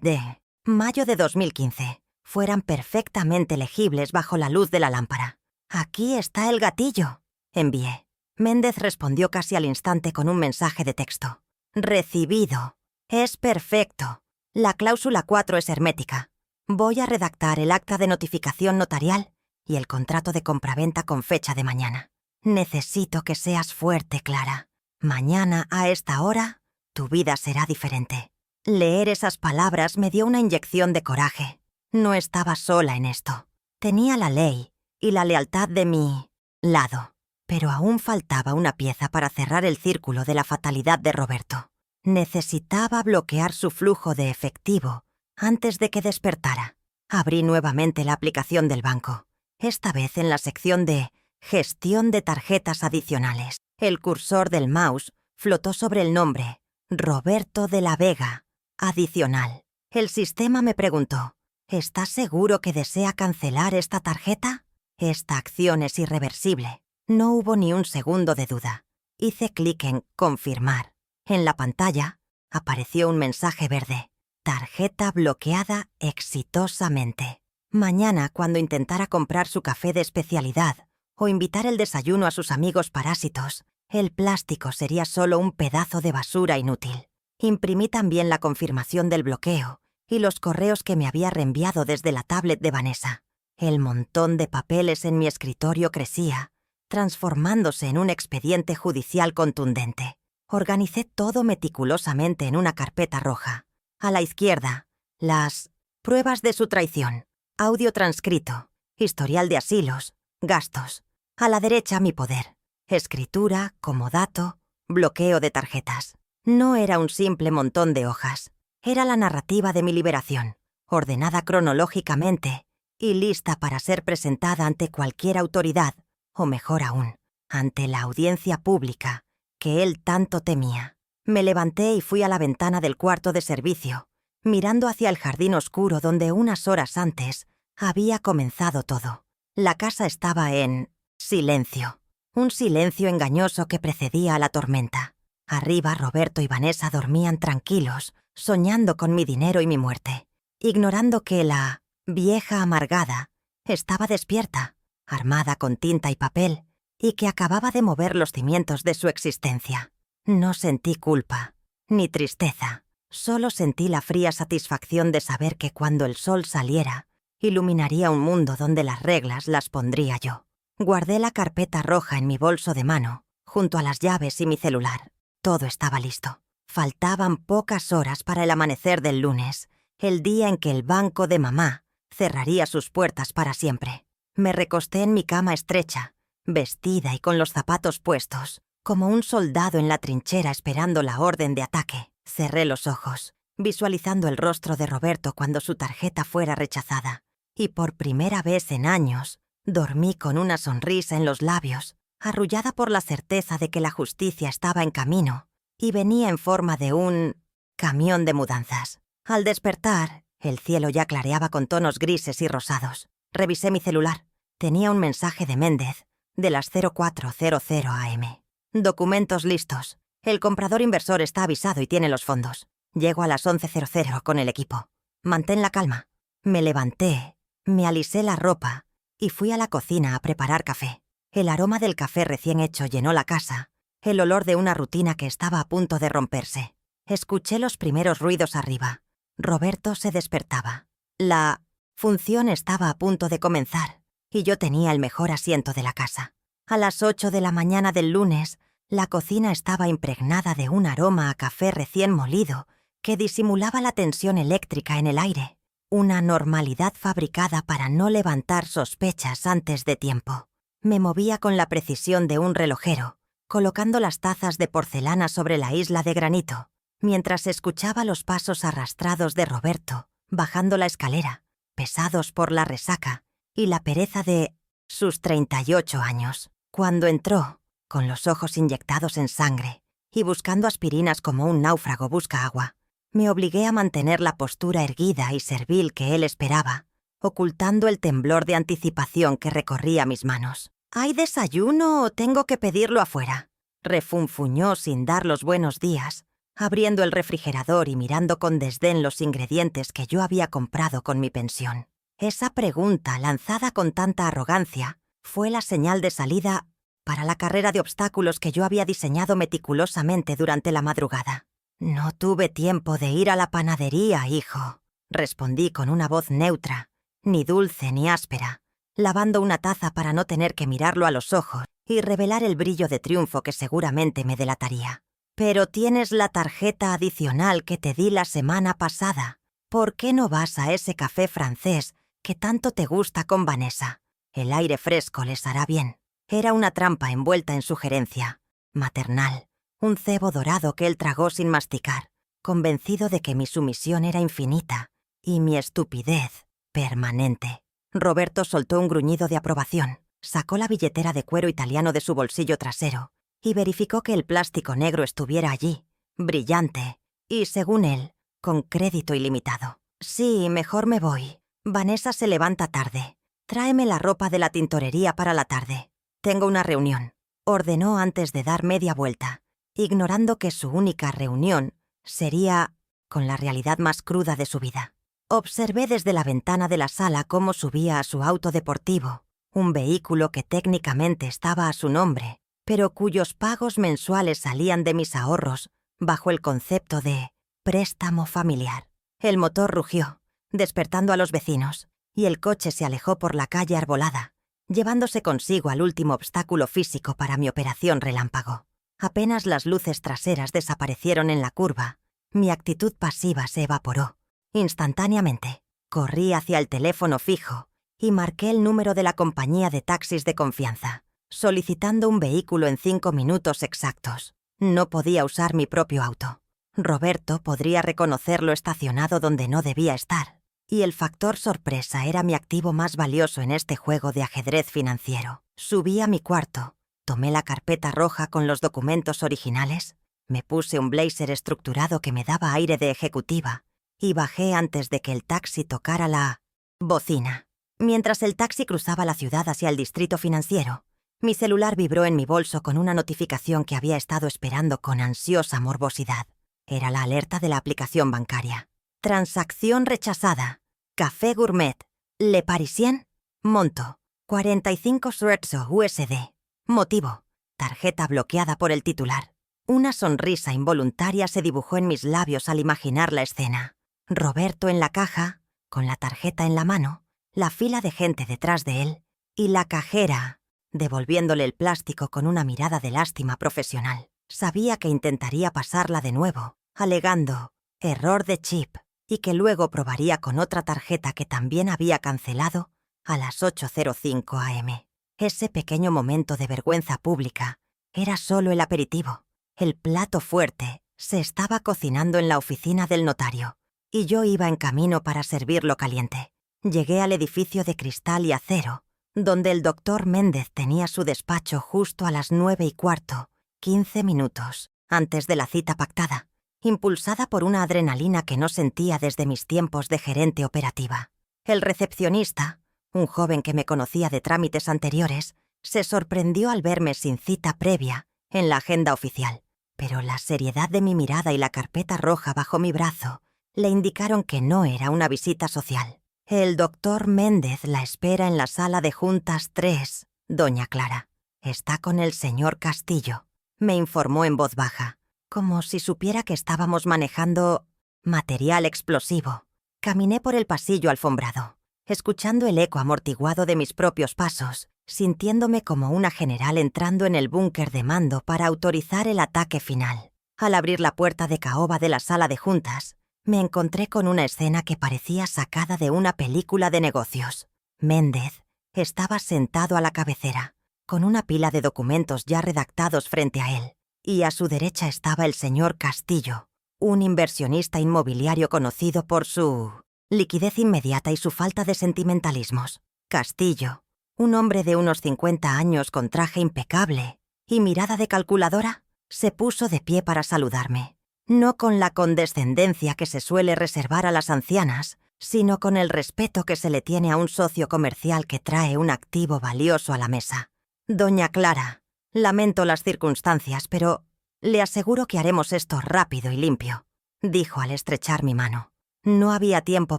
de mayo de 2015, fueran perfectamente legibles bajo la luz de la lámpara. «Aquí está el gatillo», envié. Méndez respondió casi al instante con un mensaje de texto. «Recibido. Es perfecto. La cláusula 4 es hermética. Voy a redactar el acta de notificación notarial y el contrato de compraventa con fecha de mañana. Necesito que seas fuerte, Clara. Mañana, a esta hora, tu vida será diferente». Leer esas palabras me dio una inyección de coraje. No estaba sola en esto. Tenía la ley y la lealtad de mi lado, pero aún faltaba una pieza para cerrar el círculo de la fatalidad de Roberto. Necesitaba bloquear su flujo de efectivo antes de que despertara. Abrí nuevamente la aplicación del banco, esta vez en la sección de Gestión de tarjetas adicionales. El cursor del mouse flotó sobre el nombre Roberto de la Vega, adicional. El sistema me preguntó: ¿estás seguro que desea cancelar esta tarjeta? Esta acción es irreversible. No hubo ni un segundo de duda. Hice clic en confirmar. En la pantalla apareció un mensaje verde: tarjeta bloqueada exitosamente. Mañana, cuando intentara comprar su café de especialidad o invitar el desayuno a sus amigos parásitos, el plástico sería solo un pedazo de basura inútil. Imprimí también la confirmación del bloqueo y los correos que me había reenviado desde la tablet de Vanessa. El montón de papeles en mi escritorio crecía, transformándose en un expediente judicial contundente. Organicé todo meticulosamente en una carpeta roja. A la izquierda, las pruebas de su traición, audio transcrito, historial de asilos, gastos. A la derecha, mi poder, escritura, comodato, bloqueo de tarjetas. No era un simple montón de hojas. Era la narrativa de mi liberación, ordenada cronológicamente y lista para ser presentada ante cualquier autoridad, o mejor aún, ante la audiencia pública que él tanto temía. Me levanté y fui a la ventana del cuarto de servicio, mirando hacia el jardín oscuro donde unas horas antes había comenzado todo. La casa estaba en silencio, un silencio engañoso que precedía a la tormenta. Arriba, Roberto y Vanessa dormían tranquilos, soñando con mi dinero y mi muerte, ignorando que la vieja amargada estaba despierta, armada con tinta y papel, y que acababa de mover los cimientos de su existencia. No sentí culpa, ni tristeza, solo sentí la fría satisfacción de saber que cuando el sol saliera, iluminaría un mundo donde las reglas las pondría yo. Guardé la carpeta roja en mi bolso de mano, junto a las llaves y mi celular. Todo estaba listo. Faltaban pocas horas para el amanecer del lunes, el día en que el banco de mamá cerraría sus puertas para siempre. Me recosté en mi cama estrecha, vestida y con los zapatos puestos, como un soldado en la trinchera esperando la orden de ataque. Cerré los ojos, visualizando el rostro de Roberto cuando su tarjeta fuera rechazada, y por primera vez en años, dormí con una sonrisa en los labios, arrullada por la certeza de que la justicia estaba en camino y venía en forma de un camión de mudanzas. Al despertar, el cielo ya clareaba con tonos grises y rosados. Revisé mi celular. Tenía un mensaje de Méndez, de las 04:00 am. Documentos listos. El comprador inversor está avisado y tiene los fondos. Llego a las 11:00 con el equipo. Mantén la calma. Me levanté, me alisé la ropa y fui a la cocina a preparar café. El aroma del café recién hecho llenó la casa, el olor de una rutina que estaba a punto de romperse. Escuché los primeros ruidos arriba. Roberto se despertaba. La función estaba a punto de comenzar, y yo tenía el mejor asiento de la casa. A las 8 de la mañana del lunes, la cocina estaba impregnada de un aroma a café recién molido que disimulaba la tensión eléctrica en el aire, una normalidad fabricada para no levantar sospechas antes de tiempo. Me movía con la precisión de un relojero, colocando las tazas de porcelana sobre la isla de granito, mientras escuchaba los pasos arrastrados de Roberto, bajando la escalera, pesados por la resaca y la pereza de sus 38 años. Cuando entró, con los ojos inyectados en sangre y buscando aspirinas como un náufrago busca agua, me obligué a mantener la postura erguida y servil que él esperaba, ocultando el temblor de anticipación que recorría mis manos. ¿Hay desayuno o tengo que pedirlo afuera? Refunfuñó sin dar los buenos días, abriendo el refrigerador y mirando con desdén los ingredientes que yo había comprado con mi pensión. Esa pregunta, lanzada con tanta arrogancia, fue la señal de salida para la carrera de obstáculos que yo había diseñado meticulosamente durante la madrugada. «No tuve tiempo de ir a la panadería, hijo», respondí con una voz neutra, ni dulce ni áspera, lavando una taza para no tener que mirarlo a los ojos y revelar el brillo de triunfo que seguramente me delataría. «Pero tienes la tarjeta adicional que te di la semana pasada. ¿Por qué no vas a ese café francés que tanto te gusta con Vanessa? El aire fresco les hará bien». Era una trampa envuelta en sugerencia, maternal, un cebo dorado que él tragó sin masticar, convencido de que mi sumisión era infinita y mi estupidez permanente. Roberto soltó un gruñido de aprobación, sacó la billetera de cuero italiano de su bolsillo trasero y verificó que el plástico negro estuviera allí, brillante, y, según él, con crédito ilimitado. «Sí, mejor me voy. Vanessa se levanta tarde. Tráeme la ropa de la tintorería para la tarde. Tengo una reunión», ordenó antes de dar media vuelta, ignorando que su única reunión sería con la realidad más cruda de su vida. Observé desde la ventana de la sala cómo subía a su auto deportivo, un vehículo que técnicamente estaba a su nombre, pero cuyos pagos mensuales salían de mis ahorros bajo el concepto de préstamo familiar. El motor rugió, despertando a los vecinos, y el coche se alejó por la calle arbolada, llevándose consigo al último obstáculo físico para mi operación relámpago. Apenas las luces traseras desaparecieron en la curva, mi actitud pasiva se evaporó. Instantáneamente, corrí hacia el teléfono fijo y marqué el número de la compañía de taxis de confianza, solicitando un vehículo en 5 minutos exactos. No podía usar mi propio auto. Roberto podría reconocerlo estacionado donde no debía estar, y el factor sorpresa era mi activo más valioso en este juego de ajedrez financiero. Subí a mi cuarto, tomé la carpeta roja con los documentos originales, me puse un blazer estructurado que me daba aire de ejecutiva y bajé antes de que el taxi tocara la bocina. Mientras el taxi cruzaba la ciudad hacia el distrito financiero, mi celular vibró en mi bolso con una notificación que había estado esperando con ansiosa morbosidad. Era la alerta de la aplicación bancaria. Transacción rechazada. Café Gourmet. Le Parisien. Monto. 45 Scherzo USD. Motivo. Tarjeta bloqueada por el titular. Una sonrisa involuntaria se dibujó en mis labios al imaginar la escena. Roberto en la caja, con la tarjeta en la mano, la fila de gente detrás de él, y la cajera, devolviéndole el plástico con una mirada de lástima profesional. Sabía que intentaría pasarla de nuevo, alegando error de chip, y que luego probaría con otra tarjeta que también había cancelado a las 8:05 am. Ese pequeño momento de vergüenza pública era solo el aperitivo. El plato fuerte se estaba cocinando en la oficina del notario, y yo iba en camino para servirlo caliente. Llegué al edificio de cristal y acero, donde el doctor Méndez tenía su despacho justo a las 9:15, 15 minutos antes de la cita pactada, impulsada por una adrenalina que no sentía desde mis tiempos de gerente operativa. El recepcionista, un joven que me conocía de trámites anteriores, se sorprendió al verme sin cita previa en la agenda oficial, pero la seriedad de mi mirada y la carpeta roja bajo mi brazo le indicaron que no era una visita social. «El doctor Méndez la espera en la sala de juntas 3, doña Clara. Está con el señor Castillo», me informó en voz baja, como si supiera que estábamos manejando material explosivo. Caminé por el pasillo alfombrado, escuchando el eco amortiguado de mis propios pasos, sintiéndome como una general entrando en el búnker de mando para autorizar el ataque final. Al abrir la puerta de caoba de la sala de juntas, me encontré con una escena que parecía sacada de una película de negocios. Méndez estaba sentado a la cabecera, con una pila de documentos ya redactados frente a él, y a su derecha estaba el señor Castillo, un inversionista inmobiliario conocido por su liquidez inmediata y su falta de sentimentalismos. Castillo, un hombre de unos 50 años con traje impecable y mirada de calculadora, se puso de pie para saludarme. No con la condescendencia que se suele reservar a las ancianas, sino con el respeto que se le tiene a un socio comercial que trae un activo valioso a la mesa. Doña Clara, lamento las circunstancias, pero le aseguro que haremos esto rápido y limpio, dijo al estrechar mi mano. No había tiempo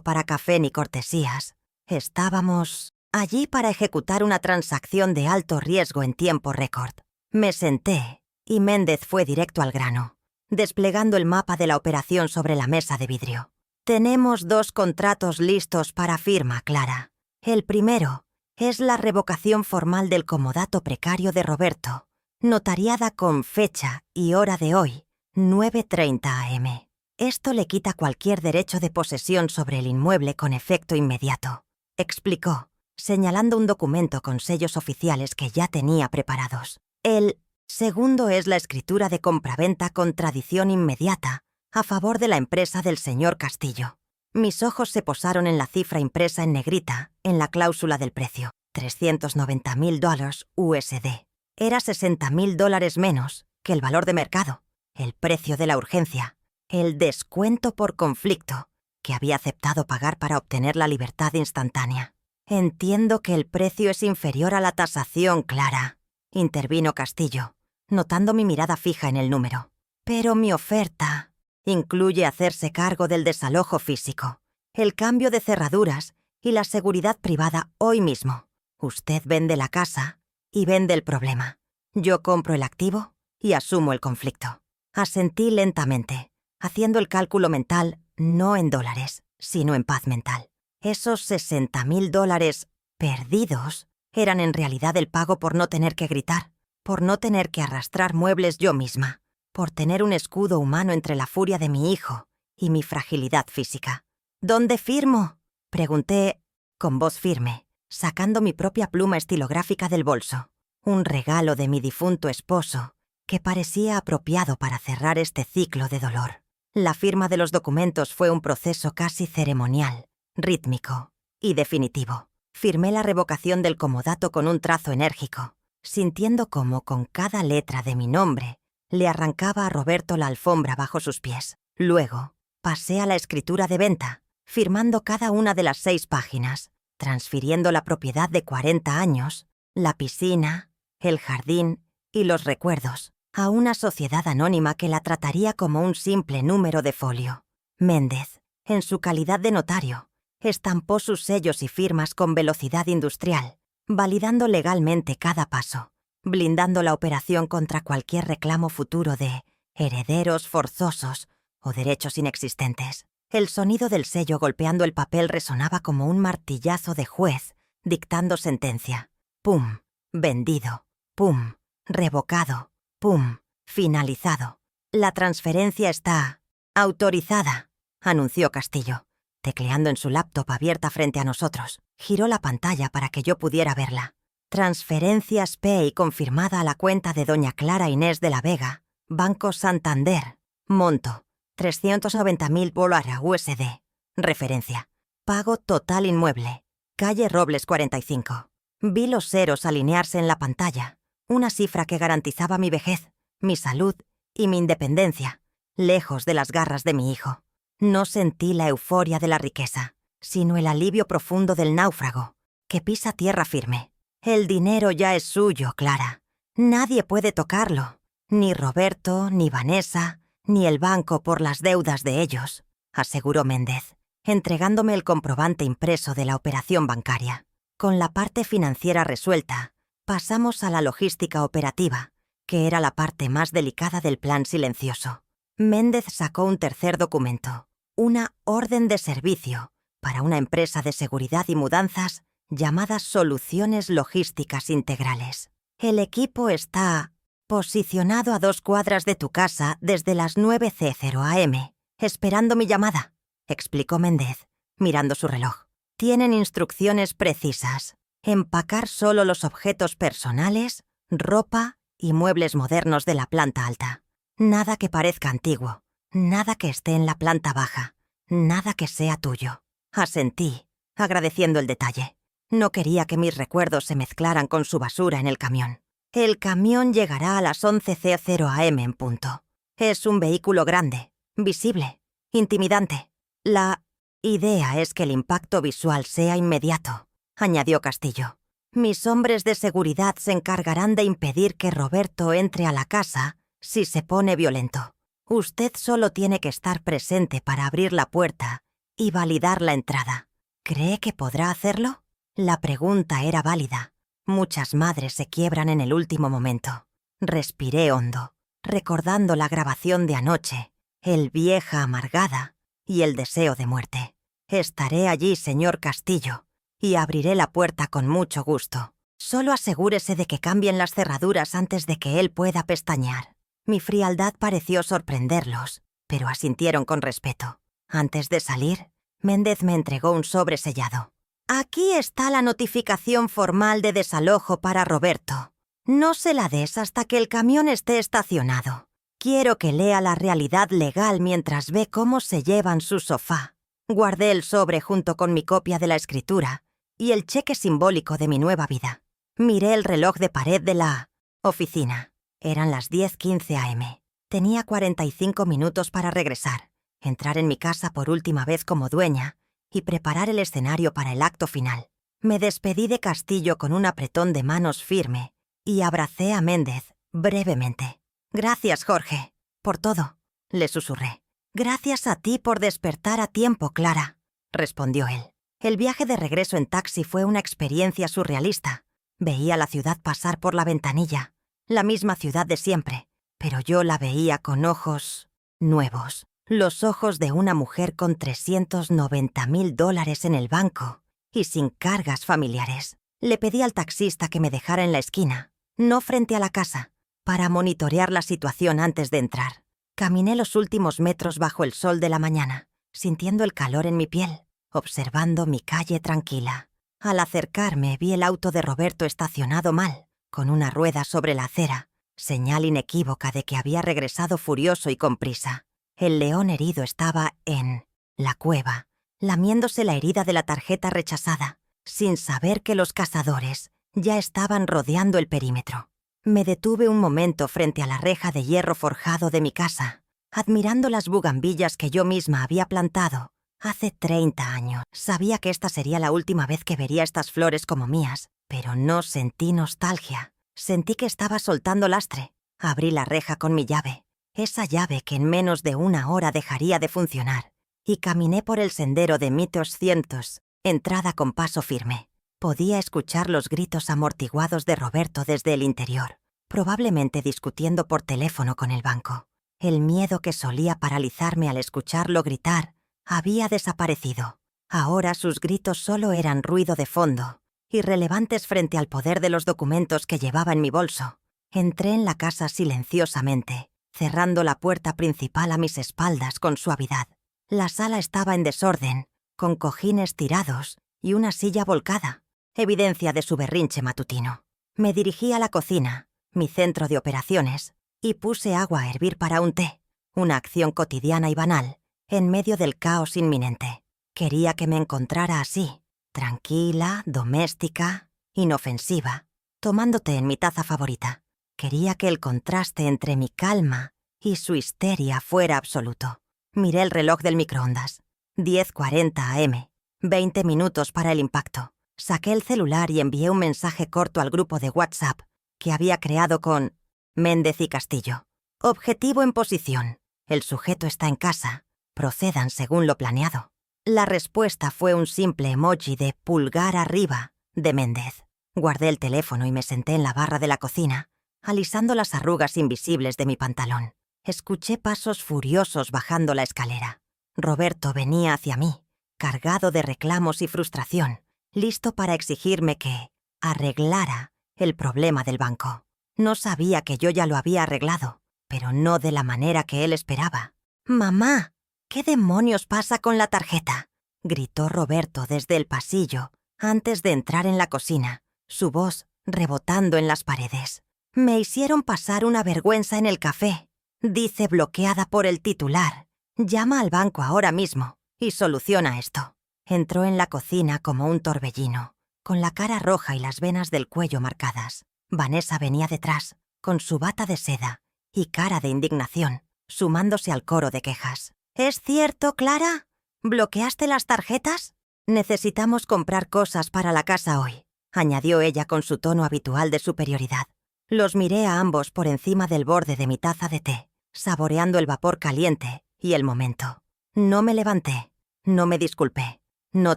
para café ni cortesías. Estábamos allí para ejecutar una transacción de alto riesgo en tiempo récord. Me senté y Méndez fue directo al grano, desplegando el mapa de la operación sobre la mesa de vidrio. Tenemos 2 contratos listos para firma, Clara. El primero es la revocación formal del comodato precario de Roberto, notariada con fecha y hora de hoy, 9:30 am. Esto le quita cualquier derecho de posesión sobre el inmueble con efecto inmediato, explicó, señalando un documento con sellos oficiales que ya tenía preparados. El segundo es la escritura de compraventa con tradición inmediata a favor de la empresa del señor Castillo. Mis ojos se posaron en la cifra impresa en negrita en la cláusula del precio, $390,000 USD. Era $60,000 menos que el valor de mercado, el precio de la urgencia, el descuento por conflicto que había aceptado pagar para obtener la libertad instantánea. Entiendo que el precio es inferior a la tasación, Clara, intervino Castillo, notando mi mirada fija en el número. Pero mi oferta incluye hacerse cargo del desalojo físico, el cambio de cerraduras y la seguridad privada hoy mismo. Usted vende la casa y vende el problema. Yo compro el activo y asumo el conflicto. Asentí lentamente, haciendo el cálculo mental no en dólares, sino en paz mental. Esos $60,000 perdidos eran en realidad el pago por no tener que gritar, por no tener que arrastrar muebles yo misma, por tener un escudo humano entre la furia de mi hijo y mi fragilidad física. ¿Dónde firmo?, pregunté con voz firme, sacando mi propia pluma estilográfica del bolso, un regalo de mi difunto esposo que parecía apropiado para cerrar este ciclo de dolor. La firma de los documentos fue un proceso casi ceremonial, rítmico y definitivo. Firmé la revocación del comodato con un trazo enérgico, sintiendo cómo con cada letra de mi nombre le arrancaba a Roberto la alfombra bajo sus pies. Luego, pasé a la escritura de venta, firmando cada una de las 6 páginas, transfiriendo la propiedad de 40 años, la piscina, el jardín y los recuerdos a una sociedad anónima que la trataría como un simple número de folio. Méndez, en su calidad de notario, estampó sus sellos y firmas con velocidad industrial, validando legalmente cada paso, blindando la operación contra cualquier reclamo futuro de herederos forzosos o derechos inexistentes. El sonido del sello golpeando el papel resonaba como un martillazo de juez dictando sentencia. Pum, vendido. Pum, revocado. Pum, finalizado. La transferencia está autorizada, anunció Castillo, tecleando en su laptop abierta frente a nosotros. Giró la pantalla para que yo pudiera verla. Transferencias Pay confirmada a la cuenta de doña Clara Inés de la Vega, Banco Santander. Monto, $390,000 USD. Referencia, pago total inmueble, calle Robles 45. Vi los ceros alinearse en la pantalla, una cifra que garantizaba mi vejez, mi salud y mi independencia, lejos de las garras de mi hijo. No sentí la euforia de la riqueza, sino el alivio profundo del náufrago, que pisa tierra firme. El dinero ya es suyo, Clara. Nadie puede tocarlo. Ni Roberto, ni Vanessa, ni el banco por las deudas de ellos, aseguró Méndez, entregándome el comprobante impreso de la operación bancaria. Con la parte financiera resuelta, pasamos a la logística operativa, que era la parte más delicada del plan silencioso. Méndez sacó un tercer documento, una orden de servicio para una empresa de seguridad y mudanzas llamada Soluciones Logísticas Integrales. El equipo está posicionado a 2 cuadras de tu casa desde las 9:00 am, esperando mi llamada, explicó Méndez, mirando su reloj. Tienen instrucciones precisas. Empacar solo los objetos personales, ropa y muebles modernos de la planta alta. Nada que parezca antiguo, nada que esté en la planta baja, nada que sea tuyo. Asentí, agradeciendo el detalle. No quería que mis recuerdos se mezclaran con su basura en el camión. El camión llegará a las 11:00 am en punto. Es un vehículo grande, visible, intimidante. La idea es que el impacto visual sea inmediato, añadió Castillo. Mis hombres de seguridad se encargarán de impedir que Roberto entre a la casa si se pone violento. Usted solo tiene que estar presente para abrir la puerta y validar la entrada. ¿Cree que podrá hacerlo? La pregunta era válida. Muchas madres se quiebran en el último momento. Respiré hondo, recordando la grabación de anoche, el vieja amargada y el deseo de muerte. Estaré allí, señor Castillo, y abriré la puerta con mucho gusto. Solo asegúrese de que cambien las cerraduras antes de que él pueda pestañear. Mi frialdad pareció sorprenderlos, pero asintieron con respeto. Antes de salir, Méndez me entregó un sobre sellado. Aquí está la notificación formal de desalojo para Roberto. No se la des hasta que el camión esté estacionado. Quiero que lea la realidad legal mientras ve cómo se llevan su sofá. Guardé el sobre junto con mi copia de la escritura y el cheque simbólico de mi nueva vida. Miré el reloj de pared de la oficina. Eran las 10:15 am. Tenía 45 minutos para regresar, entrar en mi casa por última vez como dueña y preparar el escenario para el acto final. Me despedí de Castillo con un apretón de manos firme y abracé a Méndez brevemente. «Gracias, Jorge, por todo», le susurré. «Gracias a ti por despertar a tiempo, Clara», respondió él. El viaje de regreso en taxi fue una experiencia surrealista. Veía la ciudad pasar por la ventanilla, la misma ciudad de siempre, pero yo la veía con ojos nuevos. Los ojos de una mujer con $390,000 en el banco y sin cargas familiares. Le pedí al taxista que me dejara en la esquina, no frente a la casa, para monitorear la situación antes de entrar. Caminé los últimos metros bajo el sol de la mañana, sintiendo el calor en mi piel, observando mi calle tranquila. Al acercarme vi el auto de Roberto estacionado mal, con una rueda sobre la acera, señal inequívoca de que había regresado furioso y con prisa. El león herido estaba en la cueva, lamiéndose la herida de la tarjeta rechazada, sin saber que los cazadores ya estaban rodeando el perímetro. Me detuve un momento frente a la reja de hierro forjado de mi casa, admirando las bugambillas que yo misma había plantado hace 30 años. Sabía que esta sería la última vez que vería estas flores como mías, pero no sentí nostalgia. Sentí que estaba soltando lastre. Abrí la reja con mi llave, esa llave que en menos de una hora dejaría de funcionar, y caminé por el sendero de 1200, entrada con paso firme. Podía escuchar los gritos amortiguados de Roberto desde el interior, probablemente discutiendo por teléfono con el banco. El miedo que solía paralizarme al escucharlo gritar había desaparecido. Ahora sus gritos solo eran ruido de fondo, irrelevantes frente al poder de los documentos que llevaba en mi bolso. Entré en la casa silenciosamente, cerrando la puerta principal a mis espaldas con suavidad. La sala estaba en desorden, con cojines tirados y una silla volcada, evidencia de su berrinche matutino. Me dirigí a la cocina, mi centro de operaciones, y puse agua a hervir para un té, una acción cotidiana y banal, en medio del caos inminente. Quería que me encontrara así, tranquila, doméstica, inofensiva, tomando té en mi taza favorita. Quería que el contraste entre mi calma y su histeria fuera absoluto. Miré el reloj del microondas. 10:40 am. 20 minutos para el impacto. Saqué el celular y envié un mensaje corto al grupo de WhatsApp que había creado con Méndez y Castillo. Objetivo en posición. El sujeto está en casa. Procedan según lo planeado. La respuesta fue un simple emoji de pulgar arriba de Méndez. Guardé el teléfono y me senté en la barra de la cocina, alisando las arrugas invisibles de mi pantalón. Escuché pasos furiosos bajando la escalera. Roberto venía hacia mí, cargado de reclamos y frustración, listo para exigirme que arreglara el problema del banco. No sabía que yo ya lo había arreglado, pero no de la manera que él esperaba. «Mamá, ¿qué demonios pasa con la tarjeta?», gritó Roberto desde el pasillo antes de entrar en la cocina, su voz rebotando en las paredes. «Me hicieron pasar una vergüenza en el café. Dice bloqueada por el titular. Llama al banco ahora mismo y soluciona esto». Entró en la cocina como un torbellino, con la cara roja y las venas del cuello marcadas. Vanessa venía detrás, con su bata de seda y cara de indignación, sumándose al coro de quejas. «¿Es cierto, Clara? ¿Bloqueaste las tarjetas? Necesitamos comprar cosas para la casa hoy. añadió ella con su tono habitual de superioridad. Los miré a ambos por encima del borde de mi taza de té, saboreando el vapor caliente y el momento. No me levanté, no me disculpé, no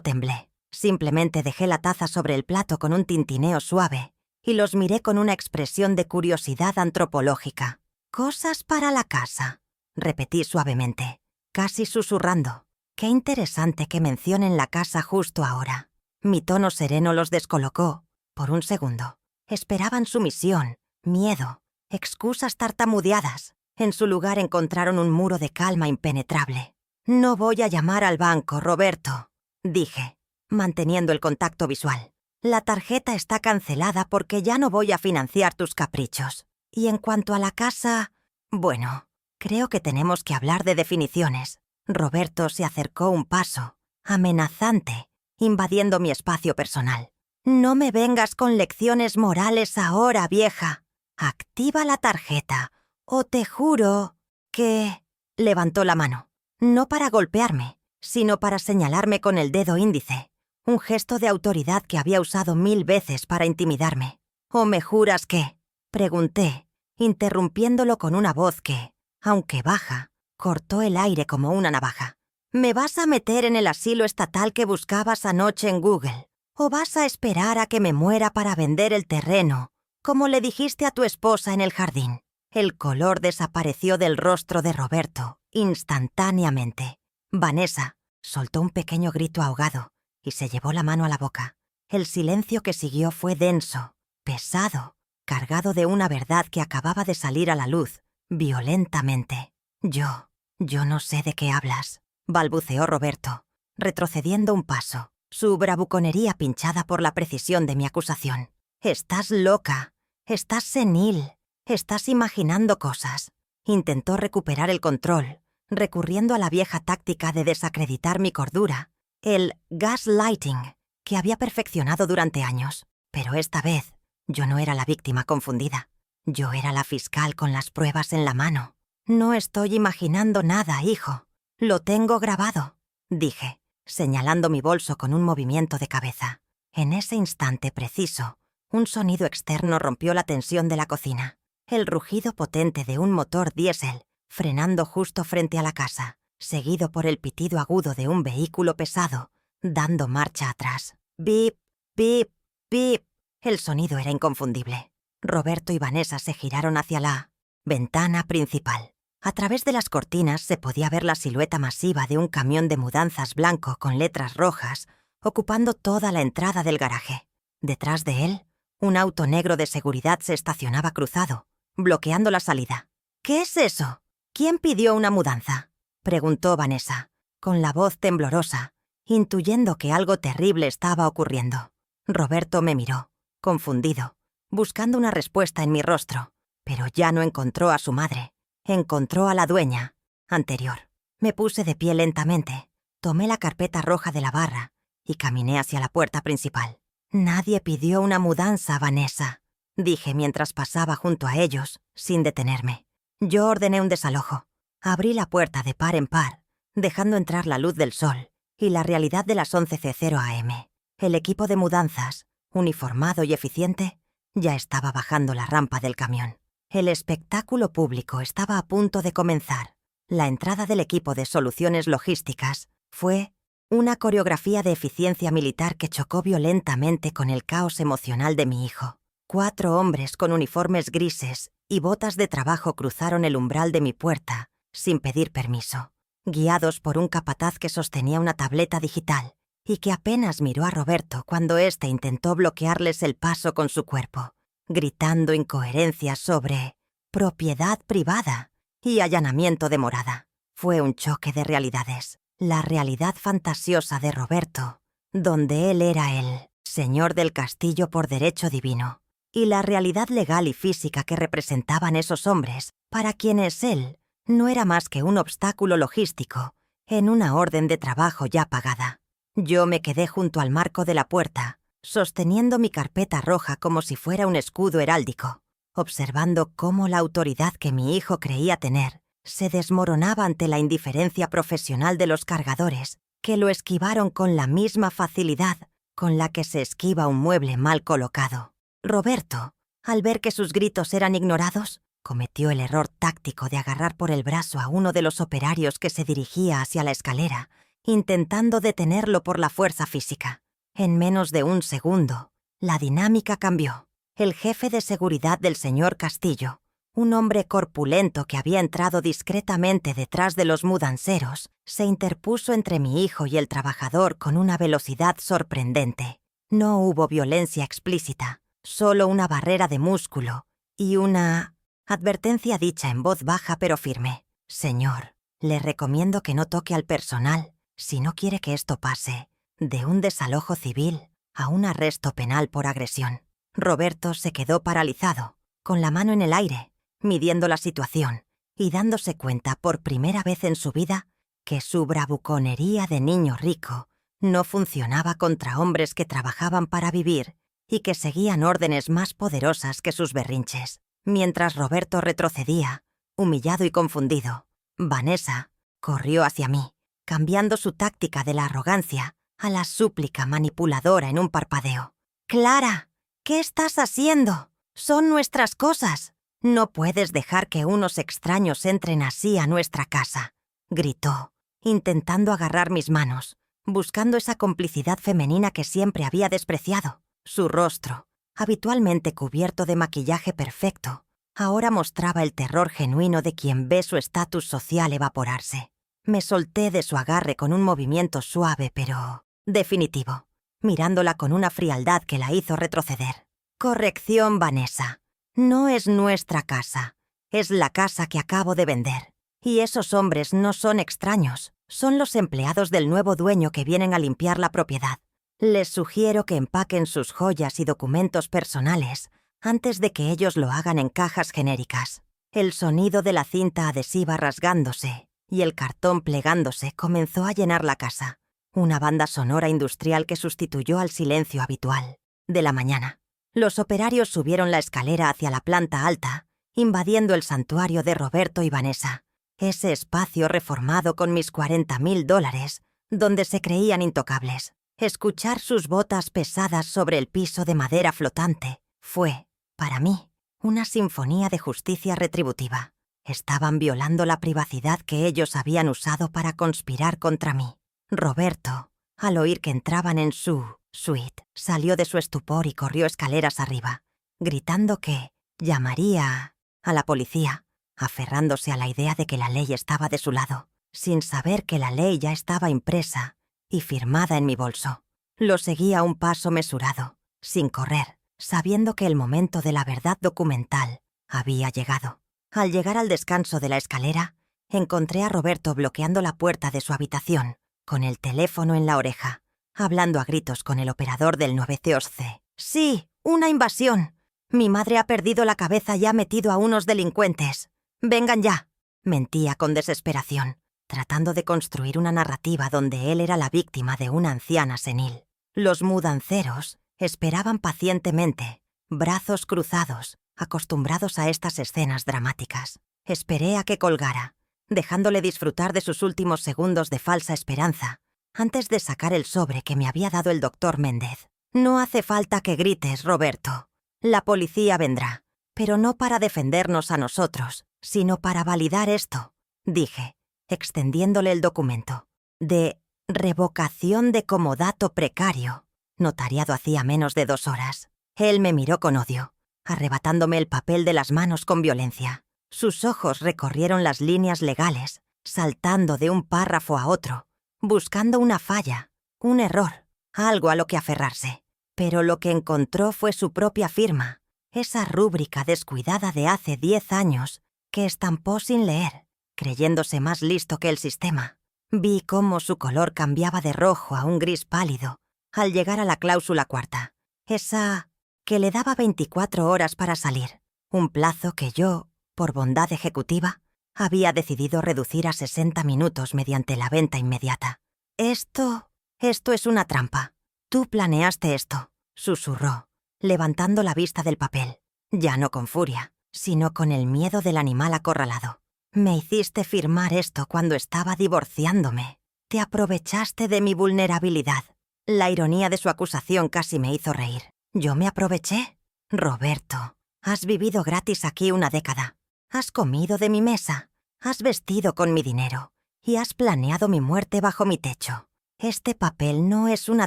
temblé. Simplemente dejé la taza sobre el plato con un tintineo suave y los miré con una expresión de curiosidad antropológica. «Cosas para la casa», repetí suavemente, casi susurrando. «Qué interesante que mencionen la casa justo ahora». Mi tono sereno los descolocó. Por un segundo. Esperaban sumisión, miedo, excusas tartamudeadas. En su lugar encontraron un muro de calma impenetrable. «No voy a llamar al banco, Roberto», dije, manteniendo el contacto visual. «La tarjeta está cancelada porque ya no voy a financiar tus caprichos. Y en cuanto a la casa... bueno, creo que tenemos que hablar de definiciones». Roberto se acercó un paso, amenazante, invadiendo mi espacio personal. «No me vengas con lecciones morales ahora, vieja. Activa la tarjeta, o te juro que...» Levantó la mano, no para golpearme, sino para señalarme con el dedo índice, un gesto de autoridad que había usado 1000 veces para intimidarme. «¿O me juras que...?» pregunté, interrumpiéndolo con una voz que, aunque baja, cortó el aire como una navaja. «¿Me vas a meter en el asilo estatal que buscabas anoche en Google? ¿O vas a esperar a que me muera para vender el terreno, como le dijiste a tu esposa en el jardín?» El color desapareció del rostro de Roberto instantáneamente. Vanessa soltó un pequeño grito ahogado y se llevó la mano a la boca. El silencio que siguió fue denso, pesado, cargado de una verdad que acababa de salir a la luz, violentamente. Yo no sé de qué hablas», balbuceó Roberto, retrocediendo un paso, su bravuconería pinchada por la precisión de mi acusación. «Estás loca, estás senil, estás imaginando cosas». Intentó recuperar el control, recurriendo a la vieja táctica de desacreditar mi cordura, el gaslighting, que había perfeccionado durante años. Pero esta vez, yo no era la víctima confundida. Yo era la fiscal con las pruebas en la mano. «No estoy imaginando nada, hijo. Lo tengo grabado», dije, señalando mi bolso con un movimiento de cabeza. En ese instante preciso, un sonido externo rompió la tensión de la cocina. El rugido potente de un motor diésel frenando justo frente a la casa, seguido por el pitido agudo de un vehículo pesado, dando marcha atrás. «Bip, bip, bip». El sonido era inconfundible. Roberto y Vanessa se giraron hacia la ventana principal. A través de las cortinas se podía ver la silueta masiva de un camión de mudanzas blanco con letras rojas, ocupando toda la entrada del garaje. Detrás de él, un auto negro de seguridad se estacionaba cruzado, bloqueando la salida. «¿Qué es eso? ¿Quién pidió una mudanza?», preguntó Vanessa, con la voz temblorosa, intuyendo que algo terrible estaba ocurriendo. Roberto me miró, confundido, buscando una respuesta en mi rostro, pero ya no encontró a su madre. Encontró a la dueña anterior. Me puse de pie lentamente, tomé la carpeta roja de la barra y caminé hacia la puerta principal. «Nadie pidió una mudanza, Vanessa», dije mientras pasaba junto a ellos, sin detenerme. Yo ordené un desalojo. Abrí la puerta de par en par, dejando entrar la luz del sol y la realidad de las 11:00 am. El equipo de mudanzas, uniformado y eficiente, ya estaba bajando la rampa del camión. El espectáculo público estaba a punto de comenzar. La entrada del equipo de soluciones logísticas fue una coreografía de eficiencia militar que chocó violentamente con el caos emocional de mi hijo. 4 hombres con uniformes grises y botas de trabajo cruzaron el umbral de mi puerta sin pedir permiso, guiados por un capataz que sostenía una tableta digital y que apenas miró a Roberto cuando éste intentó bloquearles el paso con su cuerpo, gritando incoherencias sobre propiedad privada y allanamiento de morada. Fue un choque de realidades. La realidad fantasiosa de Roberto, donde él era el señor del castillo por derecho divino, y la realidad legal y física que representaban esos hombres, para quienes él no era más que un obstáculo logístico en una orden de trabajo ya pagada. Yo me quedé junto al marco de la puerta, sosteniendo mi carpeta roja como si fuera un escudo heráldico, observando cómo la autoridad que mi hijo creía tener se desmoronaba ante la indiferencia profesional de los cargadores, que lo esquivaron con la misma facilidad con la que se esquiva un mueble mal colocado. Roberto, al ver que sus gritos eran ignorados, cometió el error táctico de agarrar por el brazo a uno de los operarios que se dirigía hacia la escalera, intentando detenerlo por la fuerza física. En menos de un segundo, la dinámica cambió. El jefe de seguridad del señor Castillo, un hombre corpulento que había entrado discretamente detrás de los mudanceros, se interpuso entre mi hijo y el trabajador con una velocidad sorprendente. No hubo violencia explícita, solo una barrera de músculo y una advertencia dicha en voz baja pero firme. Señor, le recomiendo que no toque al personal si no quiere que esto pase de un desalojo civil a un arresto penal por agresión. Roberto se quedó paralizado, con la mano en el aire, midiendo la situación y dándose cuenta por primera vez en su vida que su bravuconería de niño rico no funcionaba contra hombres que trabajaban para vivir y que seguían órdenes más poderosas que sus berrinches. Mientras Roberto retrocedía, humillado y confundido, Vanessa corrió hacia mí, cambiando su táctica de la arrogancia a la súplica manipuladora en un parpadeo. «Clara, ¿qué estás haciendo? Son nuestras cosas. No puedes dejar que unos extraños entren así a nuestra casa», gritó, intentando agarrar mis manos, buscando esa complicidad femenina que siempre había despreciado. Su rostro, habitualmente cubierto de maquillaje perfecto, ahora mostraba el terror genuino de quien ve su estatus social evaporarse. Me solté de su agarre con un movimiento suave pero definitivo, mirándola con una frialdad que la hizo retroceder. «Corrección, Vanessa. No es nuestra casa. Es la casa que acabo de vender. Y esos hombres no son extraños. Son los empleados del nuevo dueño que vienen a limpiar la propiedad. Les sugiero que empaquen sus joyas y documentos personales antes de que ellos lo hagan en cajas genéricas». El sonido de la cinta adhesiva rasgándose y el cartón plegándose comenzó a llenar la casa, una banda sonora industrial que sustituyó al silencio habitual de la mañana. Los operarios subieron la escalera hacia la planta alta, invadiendo el santuario de Roberto y Vanessa, ese espacio reformado con mis $40,000, donde se creían intocables. Escuchar sus botas pesadas sobre el piso de madera flotante fue, para mí, una sinfonía de justicia retributiva. Estaban violando la privacidad que ellos habían usado para conspirar contra mí. Roberto, al oír que entraban en su suite, salió de su estupor y corrió escaleras arriba, gritando que llamaría a la policía, aferrándose a la idea de que la ley estaba de su lado, sin saber que la ley ya estaba impresa y firmada en mi bolso. Lo seguí a un paso mesurado, sin correr, sabiendo que el momento de la verdad documental había llegado. Al llegar al descanso de la escalera, encontré a Roberto bloqueando la puerta de su habitación, con el teléfono en la oreja, hablando a gritos con el operador del 911. «Sí, una invasión. Mi madre ha perdido la cabeza y ha metido a unos delincuentes. Vengan ya», mentía con desesperación, tratando de construir una narrativa donde él era la víctima de una anciana senil. Los mudanceros esperaban pacientemente, brazos cruzados, acostumbrados a estas escenas dramáticas. Esperé a que colgara, dejándole disfrutar de sus últimos segundos de falsa esperanza, antes de sacar el sobre que me había dado el doctor Méndez. «No hace falta que grites, Roberto. La policía vendrá, pero no para defendernos a nosotros, sino para validar esto», dije, extendiéndole el documento. «De revocación de comodato precario», notariado hacía menos de 2 horas. Él me miró con odio, arrebatándome el papel de las manos con violencia. Sus ojos recorrieron las líneas legales, saltando de un párrafo a otro, buscando una falla, un error, algo a lo que aferrarse. Pero lo que encontró fue su propia firma, esa rúbrica descuidada de hace 10 años que estampó sin leer, creyéndose más listo que el sistema. Vi cómo su color cambiaba de rojo a un gris pálido al llegar a la cláusula cuarta, esa que le daba 24 horas para salir, un plazo que yo, por bondad ejecutiva, había decidido reducir a 60 minutos mediante la venta inmediata. Esto es una trampa. Tú planeaste esto», susurró, levantando la vista del papel, ya no con furia, sino con el miedo del animal acorralado. «Me hiciste firmar esto cuando estaba divorciándome. Te aprovechaste de mi vulnerabilidad. La ironía de su acusación casi me hizo reír. ¿Yo me aproveché? Roberto, has vivido gratis aquí una década. Has comido de mi mesa. Has vestido con mi dinero. Y has planeado mi muerte bajo mi techo. Este papel no es una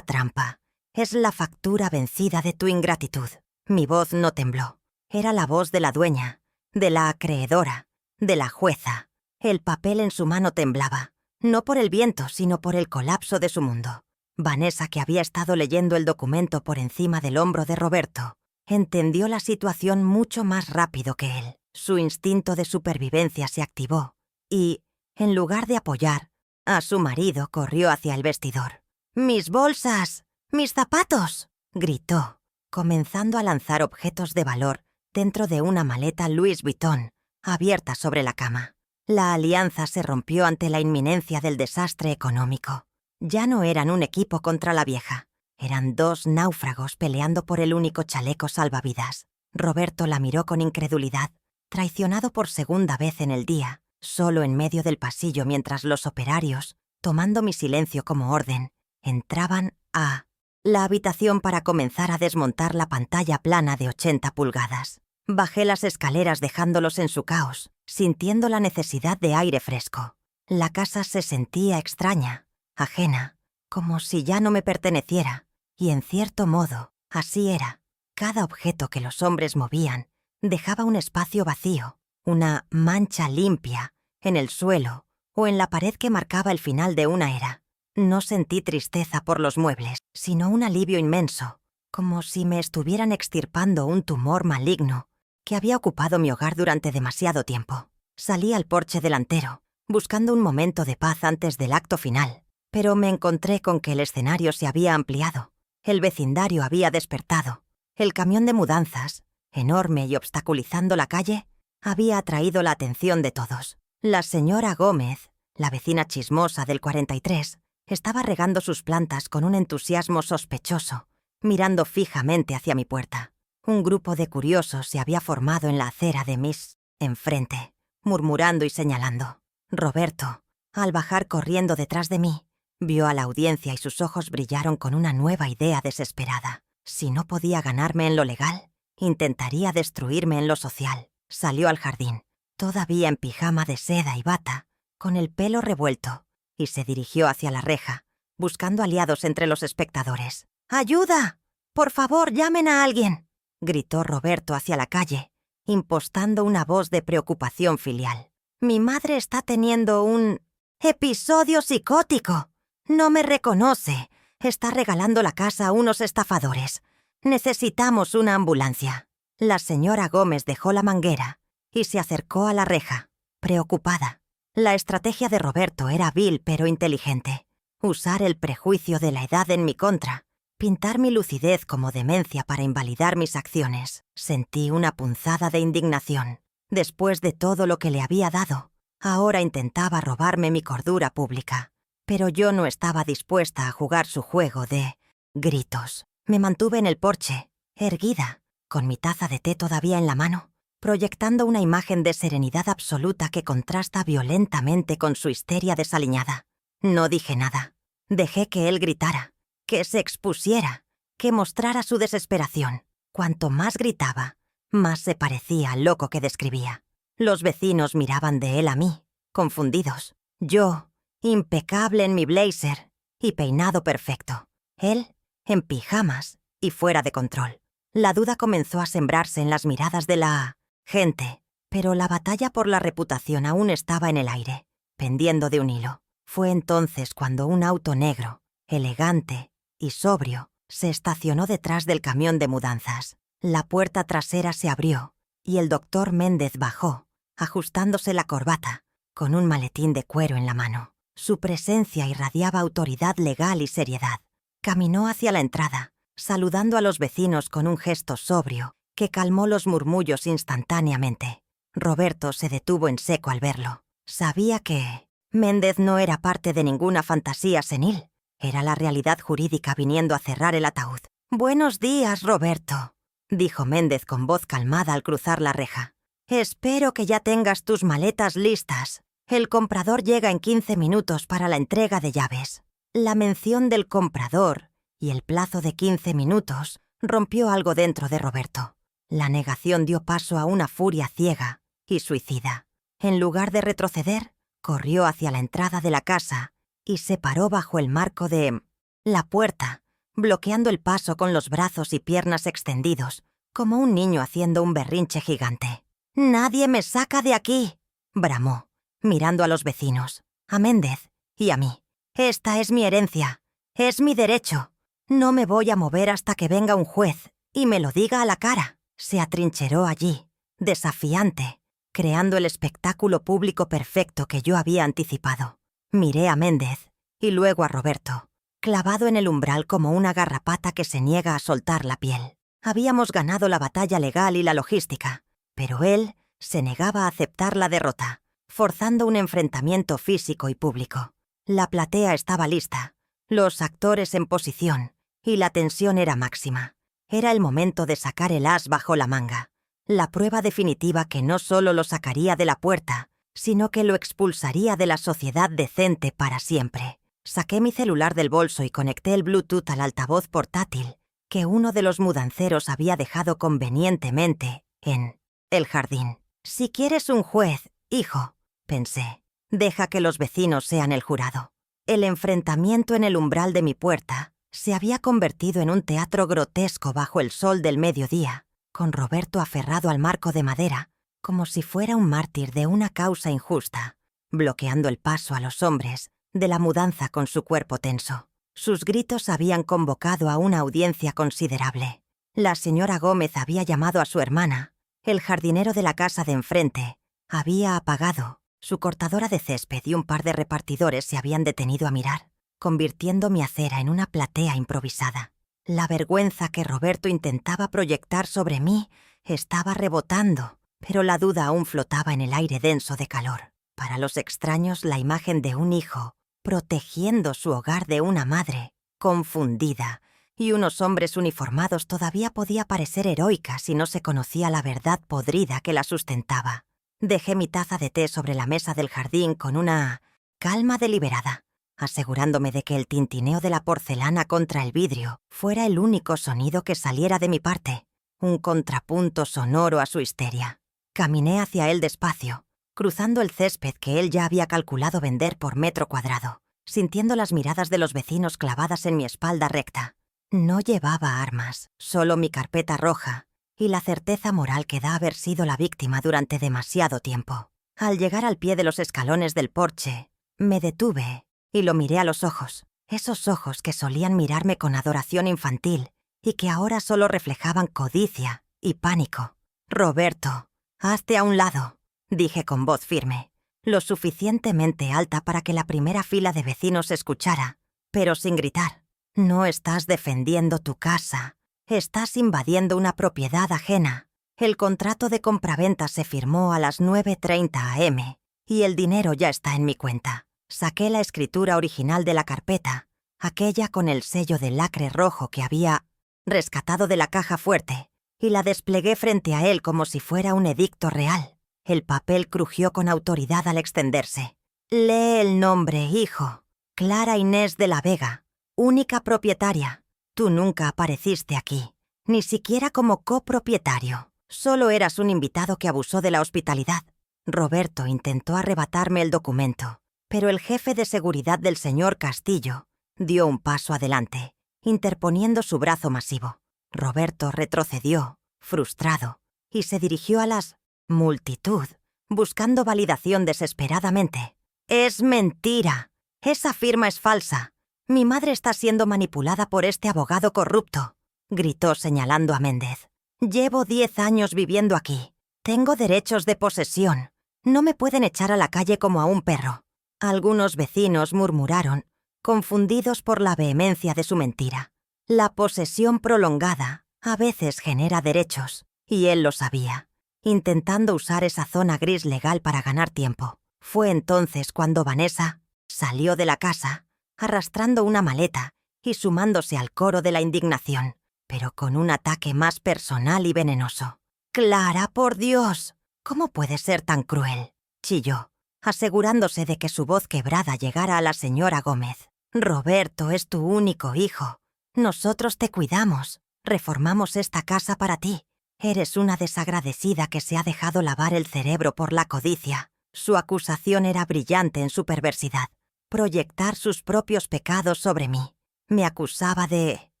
trampa. Es la factura vencida de tu ingratitud. Mi voz no tembló. Era la voz de la dueña, de la acreedora, de la jueza. El papel en su mano temblaba, no por el viento, sino por el colapso de su mundo. Vanessa, que había estado leyendo el documento por encima del hombro de Roberto, entendió la situación mucho más rápido que él. Su instinto de supervivencia se activó y, en lugar de apoyar a su marido, corrió hacia el vestidor. «¡Mis bolsas! ¡Mis zapatos!», gritó, comenzando a lanzar objetos de valor dentro de una maleta Louis Vuitton, abierta sobre la cama. La alianza se rompió ante la inminencia del desastre económico. Ya no eran un equipo contra la vieja. Eran dos náufragos peleando por el único chaleco salvavidas. Roberto la miró con incredulidad, traicionado por segunda vez en el día, solo en medio del pasillo mientras los operarios, tomando mi silencio como orden, entraban a la habitación para comenzar a desmontar la pantalla plana de 80 pulgadas. Bajé las escaleras dejándolos en su caos, sintiendo la necesidad de aire fresco. La casa se sentía extraña, ajena, como si ya no me perteneciera, y en cierto modo, así era. Cada objeto que los hombres movían dejaba un espacio vacío, una mancha limpia, en el suelo o en la pared que marcaba el final de una era. No sentí tristeza por los muebles, sino un alivio inmenso, como si me estuvieran extirpando un tumor maligno que había ocupado mi hogar durante demasiado tiempo. Salí al porche delantero, buscando un momento de paz antes del acto final, pero me encontré con que el escenario se había ampliado. El vecindario había despertado. El camión de mudanzas, enorme y obstaculizando la calle, había atraído la atención de todos. La señora Gómez, la vecina chismosa del 43, estaba regando sus plantas con un entusiasmo sospechoso, mirando fijamente hacia mi puerta. Un grupo de curiosos se había formado en la acera de Miss enfrente, murmurando y señalando. Roberto, al bajar corriendo detrás de mí, vio a la audiencia y sus ojos brillaron con una nueva idea desesperada. Si no podía ganarme en lo legal, intentaría destruirme en lo social. Salió al jardín, todavía en pijama de seda y bata, con el pelo revuelto, y se dirigió hacia la reja, buscando aliados entre los espectadores. «¡Ayuda! ¡Por favor, llamen a alguien!», gritó Roberto hacia la calle, impostando una voz de preocupación filial. «Mi madre está teniendo un episodio psicótico. No me reconoce. Está regalando la casa a unos estafadores. Necesitamos una ambulancia». La señora Gómez dejó la manguera y se acercó a la reja, preocupada. La estrategia de Roberto era vil pero inteligente. Usar el prejuicio de la edad en mi contra, pintar mi lucidez como demencia para invalidar mis acciones. Sentí una punzada de indignación. Después de todo lo que le había dado, ahora intentaba robarme mi cordura pública. Pero yo no estaba dispuesta a jugar su juego de gritos. Me mantuve en el porche, erguida, con mi taza de té todavía en la mano, proyectando una imagen de serenidad absoluta que contrasta violentamente con su histeria desaliñada. No dije nada. Dejé que él gritara, que se expusiera, que mostrara su desesperación. Cuanto más gritaba, más se parecía al loco que describía. Los vecinos miraban de él a mí, confundidos. Yo, impecable en mi blazer y peinado perfecto. Él, en pijamas y fuera de control. La duda comenzó a sembrarse en las miradas de la gente, pero la batalla por la reputación aún estaba en el aire, pendiendo de un hilo. Fue entonces cuando un auto negro, elegante y sobrio, se estacionó detrás del camión de mudanzas. La puerta trasera se abrió y el doctor Méndez bajó, ajustándose la corbata, con un maletín de cuero en la mano. Su presencia irradiaba autoridad legal y seriedad. Caminó hacia la entrada, saludando a los vecinos con un gesto sobrio que calmó los murmullos instantáneamente. Roberto se detuvo en seco al verlo. Sabía que Méndez no era parte de ninguna fantasía senil. Era la realidad jurídica viniendo a cerrar el ataúd. «Buenos días, Roberto», dijo Méndez con voz calmada al cruzar la reja. «Espero que ya tengas tus maletas listas. El comprador llega en 15 minutos para la entrega de llaves». La mención del comprador y el plazo de 15 minutos rompió algo dentro de Roberto. La negación dio paso a una furia ciega y suicida. En lugar de retroceder, corrió hacia la entrada de la casa y se paró bajo el marco de la puerta, bloqueando el paso con los brazos y piernas extendidos, como un niño haciendo un berrinche gigante. «¡Nadie me saca de aquí!», bramó, mirando a los vecinos, a Méndez y a mí. «Esta es mi herencia, es mi derecho. No me voy a mover hasta que venga un juez y me lo diga a la cara». Se atrincheró allí, desafiante, creando el espectáculo público perfecto que yo había anticipado. Miré a Méndez y luego a Roberto, clavado en el umbral como una garrapata que se niega a soltar la piel. Habíamos ganado la batalla legal y la logística, pero él se negaba a aceptar la derrota, forzando un enfrentamiento físico y público. La platea estaba lista, los actores en posición, y la tensión era máxima. Era el momento de sacar el as bajo la manga, la prueba definitiva que no solo lo sacaría de la puerta, sino que lo expulsaría de la sociedad decente para siempre. Saqué mi celular del bolso y conecté el Bluetooth al altavoz portátil que uno de los mudanceros había dejado convenientemente en el jardín. «Si quieres un juez, hijo», pensé, «deja que los vecinos sean el jurado». El enfrentamiento en el umbral de mi puerta se había convertido en un teatro grotesco bajo el sol del mediodía, con Roberto aferrado al marco de madera, como si fuera un mártir de una causa injusta, bloqueando el paso a los hombres de la mudanza con su cuerpo tenso. Sus gritos habían convocado a una audiencia considerable. La señora Gómez había llamado a su hermana. El jardinero de la casa de enfrente había apagado. Su cortadora de césped y un par de repartidores se habían detenido a mirar, convirtiendo mi acera en una platea improvisada. La vergüenza que Roberto intentaba proyectar sobre mí estaba rebotando, pero la duda aún flotaba en el aire denso de calor. Para los extraños, la imagen de un hijo protegiendo su hogar de una madre confundida y unos hombres uniformados todavía podía parecer heroica si no se conocía la verdad podrida que la sustentaba. Dejé mi taza de té sobre la mesa del jardín con una calma deliberada, asegurándome de que el tintineo de la porcelana contra el vidrio fuera el único sonido que saliera de mi parte, un contrapunto sonoro a su histeria. Caminé hacia él despacio, cruzando el césped que él ya había calculado vender por metro cuadrado, sintiendo las miradas de los vecinos clavadas en mi espalda recta. No llevaba armas, solo mi carpeta roja y la certeza moral que da haber sido la víctima durante demasiado tiempo. Al llegar al pie de los escalones del porche, me detuve y lo miré a los ojos, esos ojos que solían mirarme con adoración infantil y que ahora solo reflejaban codicia y pánico. «Roberto, hazte a un lado», dije con voz firme, lo suficientemente alta para que la primera fila de vecinos escuchara, pero sin gritar. «No estás defendiendo tu casa, estás invadiendo una propiedad ajena. El contrato de compraventa se firmó a las 9:30 am y el dinero ya está en mi cuenta». Saqué la escritura original de la carpeta, aquella con el sello de lacre rojo que había rescatado de la caja fuerte, y la desplegué frente a él como si fuera un edicto real. El papel crujió con autoridad al extenderse. «Lee el nombre, hijo. Clara Inés de la Vega, única propietaria. Tú nunca apareciste aquí, ni siquiera como copropietario. Solo eras un invitado que abusó de la hospitalidad». Roberto intentó arrebatarme el documento, pero el jefe de seguridad del señor Castillo dio un paso adelante, interponiendo su brazo masivo. Roberto retrocedió, frustrado, y se dirigió a las multitud, buscando validación desesperadamente. «Es mentira. Esa firma es falsa. Mi madre está siendo manipulada por este abogado corrupto», gritó señalando a Méndez. «Llevo 10 años viviendo aquí. Tengo derechos de posesión. No me pueden echar a la calle como a un perro». Algunos vecinos murmuraron, confundidos por la vehemencia de su mentira. La posesión prolongada a veces genera derechos, y él lo sabía, intentando usar esa zona gris legal para ganar tiempo. Fue entonces cuando Vanessa salió de la casa, arrastrando una maleta y sumándose al coro de la indignación, pero con un ataque más personal y venenoso. «Clara, por Dios, ¿cómo puedes ser tan cruel?», chilló, asegurándose de que su voz quebrada llegara a la señora Gómez. «Roberto es tu único hijo. Nosotros te cuidamos. Reformamos esta casa para ti. Eres una desagradecida que se ha dejado lavar el cerebro por la codicia. Su acusación era brillante en su perversidad. Proyectar sus propios pecados sobre mí. Me acusaba de...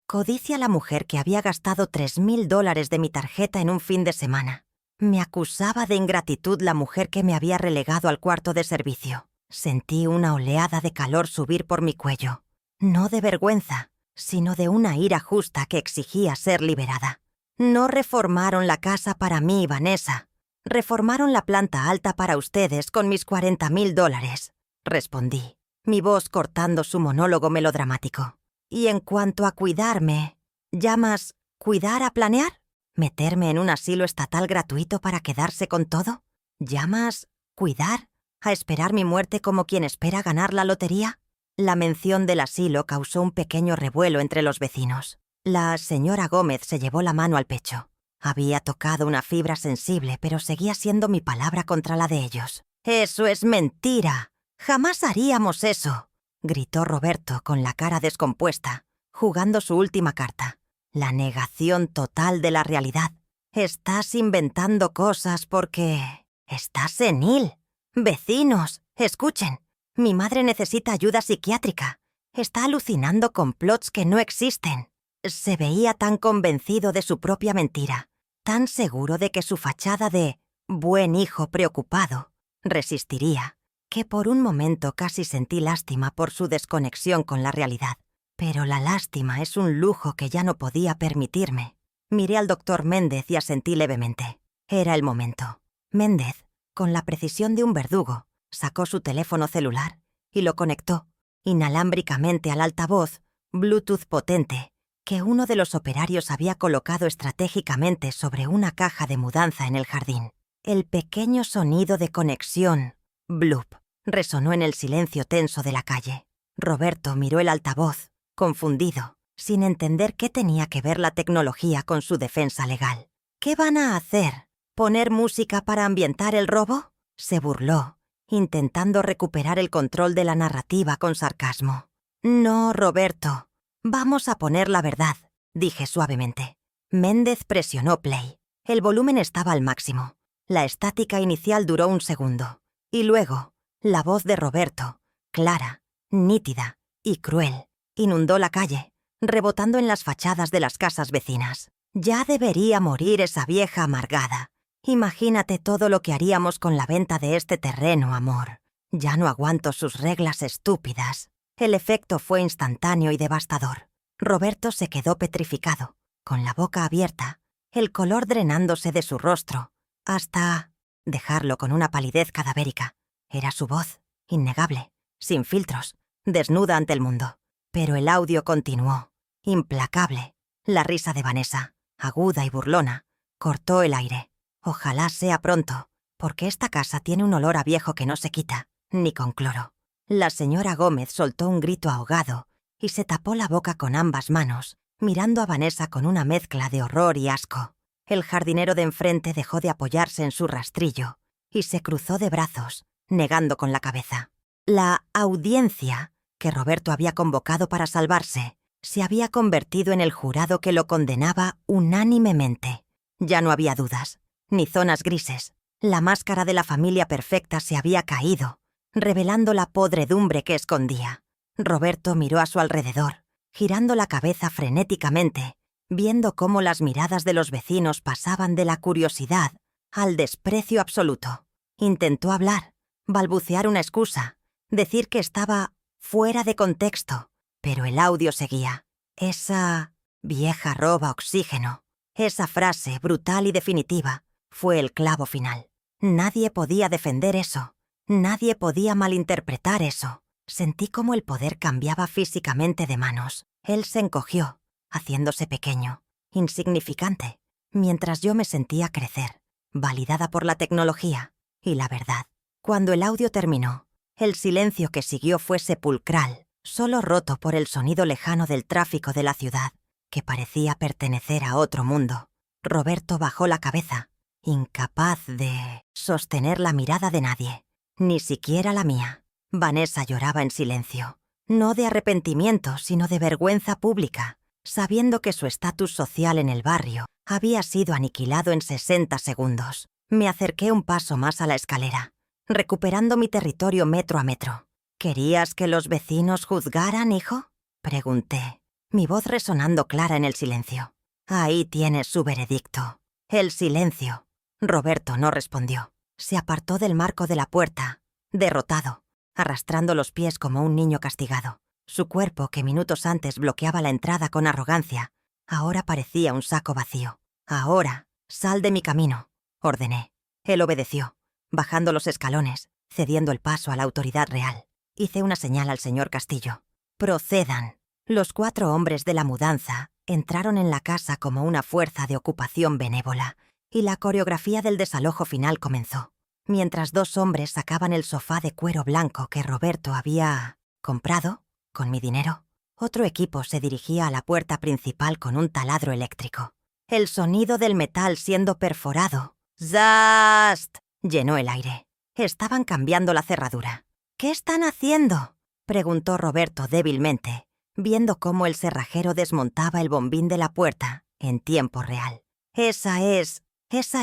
Codicia la mujer que había gastado $3,000 de mi tarjeta en un fin de semana. Me acusaba de ingratitud la mujer que me había relegado al cuarto de servicio. Sentí una oleada de calor subir por mi cuello. No de vergüenza, sino de una ira justa que exigía ser liberada. No reformaron la casa para mí, Vanessa. Reformaron la planta alta para ustedes con mis $40,000, respondí, mi voz cortando su monólogo melodramático. Y en cuanto a cuidarme, ¿llamas cuidar a planear? ¿Meterme en un asilo estatal gratuito para quedarse con todo? ¿Llamas cuidar a esperar mi muerte como quien espera ganar la lotería? La mención del asilo causó un pequeño revuelo entre los vecinos. La señora Gómez se llevó la mano al pecho. Había tocado una fibra sensible, pero seguía siendo mi palabra contra la de ellos. «¡Eso es mentira! ¡Jamás haríamos eso!», gritó Roberto con la cara descompuesta, jugando su última carta. La negación total de la realidad. Estás inventando cosas porque... estás senil. Vecinos, escuchen. Mi madre necesita ayuda psiquiátrica. Está alucinando con plots que no existen. Se veía tan convencido de su propia mentira, tan seguro de que su fachada de buen hijo preocupado resistiría, que por un momento casi sentí lástima por su desconexión con la realidad. Pero la lástima es un lujo que ya no podía permitirme. Miré al doctor Méndez y asentí levemente. Era el momento. Méndez, con la precisión de un verdugo, sacó su teléfono celular y lo conectó inalámbricamente al altavoz Bluetooth potente que uno de los operarios había colocado estratégicamente sobre una caja de mudanza en el jardín. El pequeño sonido de conexión, blup, resonó en el silencio tenso de la calle. Roberto miró el altavoz, confundido, sin entender qué tenía que ver la tecnología con su defensa legal. «¿Qué van a hacer? ¿Poner música para ambientar el robo?», se burló, intentando recuperar el control de la narrativa con sarcasmo. «No, Roberto. Vamos a poner la verdad», dije suavemente. Méndez presionó play. El volumen estaba al máximo. La estática inicial duró un segundo. Y luego, la voz de Roberto, clara, nítida y cruel, inundó la calle, rebotando en las fachadas de las casas vecinas. «Ya debería morir esa vieja amargada. Imagínate todo lo que haríamos con la venta de este terreno, amor. Ya no aguanto sus reglas estúpidas». El efecto fue instantáneo y devastador. Roberto se quedó petrificado, con la boca abierta, el color drenándose de su rostro, hasta dejarlo con una palidez cadavérica. Era su voz, innegable, sin filtros, desnuda ante el mundo. Pero el audio continuó, implacable. La risa de Vanessa, aguda y burlona, cortó el aire. «Ojalá sea pronto, porque esta casa tiene un olor a viejo que no se quita, ni con cloro». La señora Gómez soltó un grito ahogado y se tapó la boca con ambas manos, mirando a Vanessa con una mezcla de horror y asco. El jardinero de enfrente dejó de apoyarse en su rastrillo y se cruzó de brazos, negando con la cabeza. La audiencia, que Roberto había convocado para salvarse, se había convertido en el jurado que lo condenaba unánimemente. Ya no había dudas, ni zonas grises. La máscara de la familia perfecta se había caído, revelando la podredumbre que escondía. Roberto miró a su alrededor, girando la cabeza frenéticamente, viendo cómo las miradas de los vecinos pasaban de la curiosidad al desprecio absoluto. Intentó hablar, balbucear una excusa, decir que estaba fuera de contexto, pero el audio seguía. «Esa vieja roba oxígeno». Esa frase, brutal y definitiva, fue el clavo final. Nadie podía defender eso. Nadie podía malinterpretar eso. Sentí cómo el poder cambiaba físicamente de manos. Él se encogió, haciéndose pequeño, insignificante, mientras yo me sentía crecer, validada por la tecnología y la verdad. Cuando el audio terminó, el silencio que siguió fue sepulcral, solo roto por el sonido lejano del tráfico de la ciudad, que parecía pertenecer a otro mundo. Roberto bajó la cabeza, incapaz de sostener la mirada de nadie. Ni siquiera la mía. Vanessa lloraba en silencio, no de arrepentimiento, sino de vergüenza pública. sabiendo que su estatus social en el barrio había sido aniquilado en 60 segundos. Me acerqué un paso más a la escalera, recuperando mi territorio metro a metro. ¿Querías que los vecinos juzgaran, hijo?, pregunté, mi voz resonando clara en el silencio. Ahí tienes su veredicto. El silencio. Roberto no respondió. Se apartó del marco de la puerta, derrotado, arrastrando los pies como un niño castigado. Su cuerpo, que minutos antes bloqueaba la entrada con arrogancia, ahora parecía un saco vacío. Ahora, sal de mi camino, ordené. Él obedeció, bajando los escalones, cediendo el paso a la autoridad real. Hice una señal al señor Castillo. Procedan. Los 4 hombres de la mudanza entraron en la casa como una fuerza de ocupación benévola, y la coreografía del desalojo final comenzó. Mientras 2 hombres sacaban el sofá de cuero blanco que Roberto había comprado con mi dinero, otro equipo se dirigía a la puerta principal con un taladro eléctrico. El sonido del metal siendo perforado, ¡zast!, llenó el aire. Estaban cambiando la cerradura. ¿Qué están haciendo?, preguntó Roberto débilmente, viendo cómo el cerrajero desmontaba el bombín de la puerta en tiempo real. Esa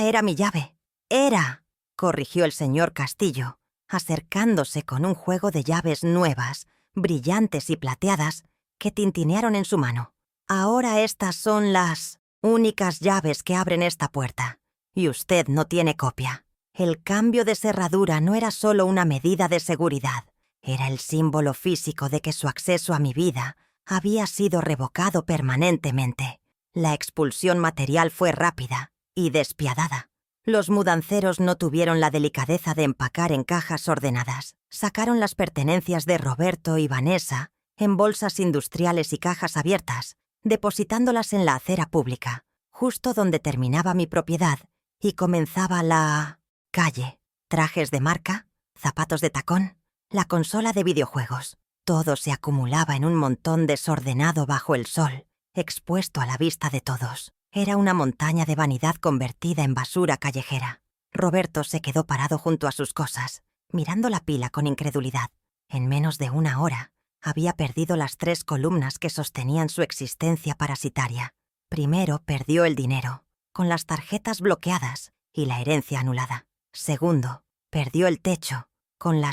era mi llave. Era, corrigió el señor Castillo, acercándose con un juego de llaves nuevas, brillantes y plateadas, que tintinearon en su mano. Ahora estas son las únicas llaves que abren esta puerta, y usted no tiene copia. El cambio de cerradura no era solo una medida de seguridad, era el símbolo físico de que su acceso a mi vida había sido revocado permanentemente. La expulsión material fue rápida y despiadada. Los mudanceros no tuvieron la delicadeza de empacar en cajas ordenadas. Sacaron las pertenencias de Roberto y Vanessa en bolsas industriales y cajas abiertas, depositándolas en la acera pública, justo donde terminaba mi propiedad y comenzaba la calle. Trajes de marca, zapatos de tacón, la consola de videojuegos. Todo se acumulaba en un montón desordenado bajo el sol, expuesto a la vista de todos. Era una montaña de vanidad convertida en basura callejera. Roberto se quedó parado junto a sus cosas, mirando la pila con incredulidad. En menos de una hora, había perdido las 3 columnas que sostenían su existencia parasitaria. Primero, perdió el dinero, con las tarjetas bloqueadas y la herencia anulada. Segundo, perdió el techo, con la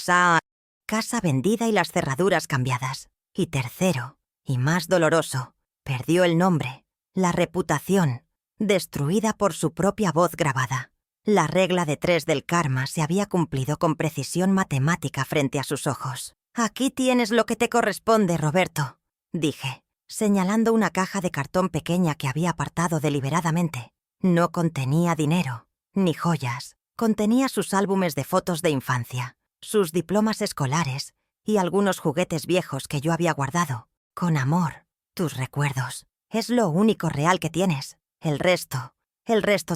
casa vendida y las cerraduras cambiadas. Y tercero, y más doloroso, perdió el nombre, la reputación, destruida por su propia voz grabada. La regla de 3 del karma se había cumplido con precisión matemática frente a sus ojos. «Aquí tienes lo que te corresponde, Roberto», dije, señalando una caja de cartón pequeña que había apartado deliberadamente. No contenía dinero, ni joyas. Contenía sus álbumes de fotos de infancia, sus diplomas escolares y algunos juguetes viejos que yo había guardado. Con amor, tus recuerdos. Es lo único real que tienes. El resto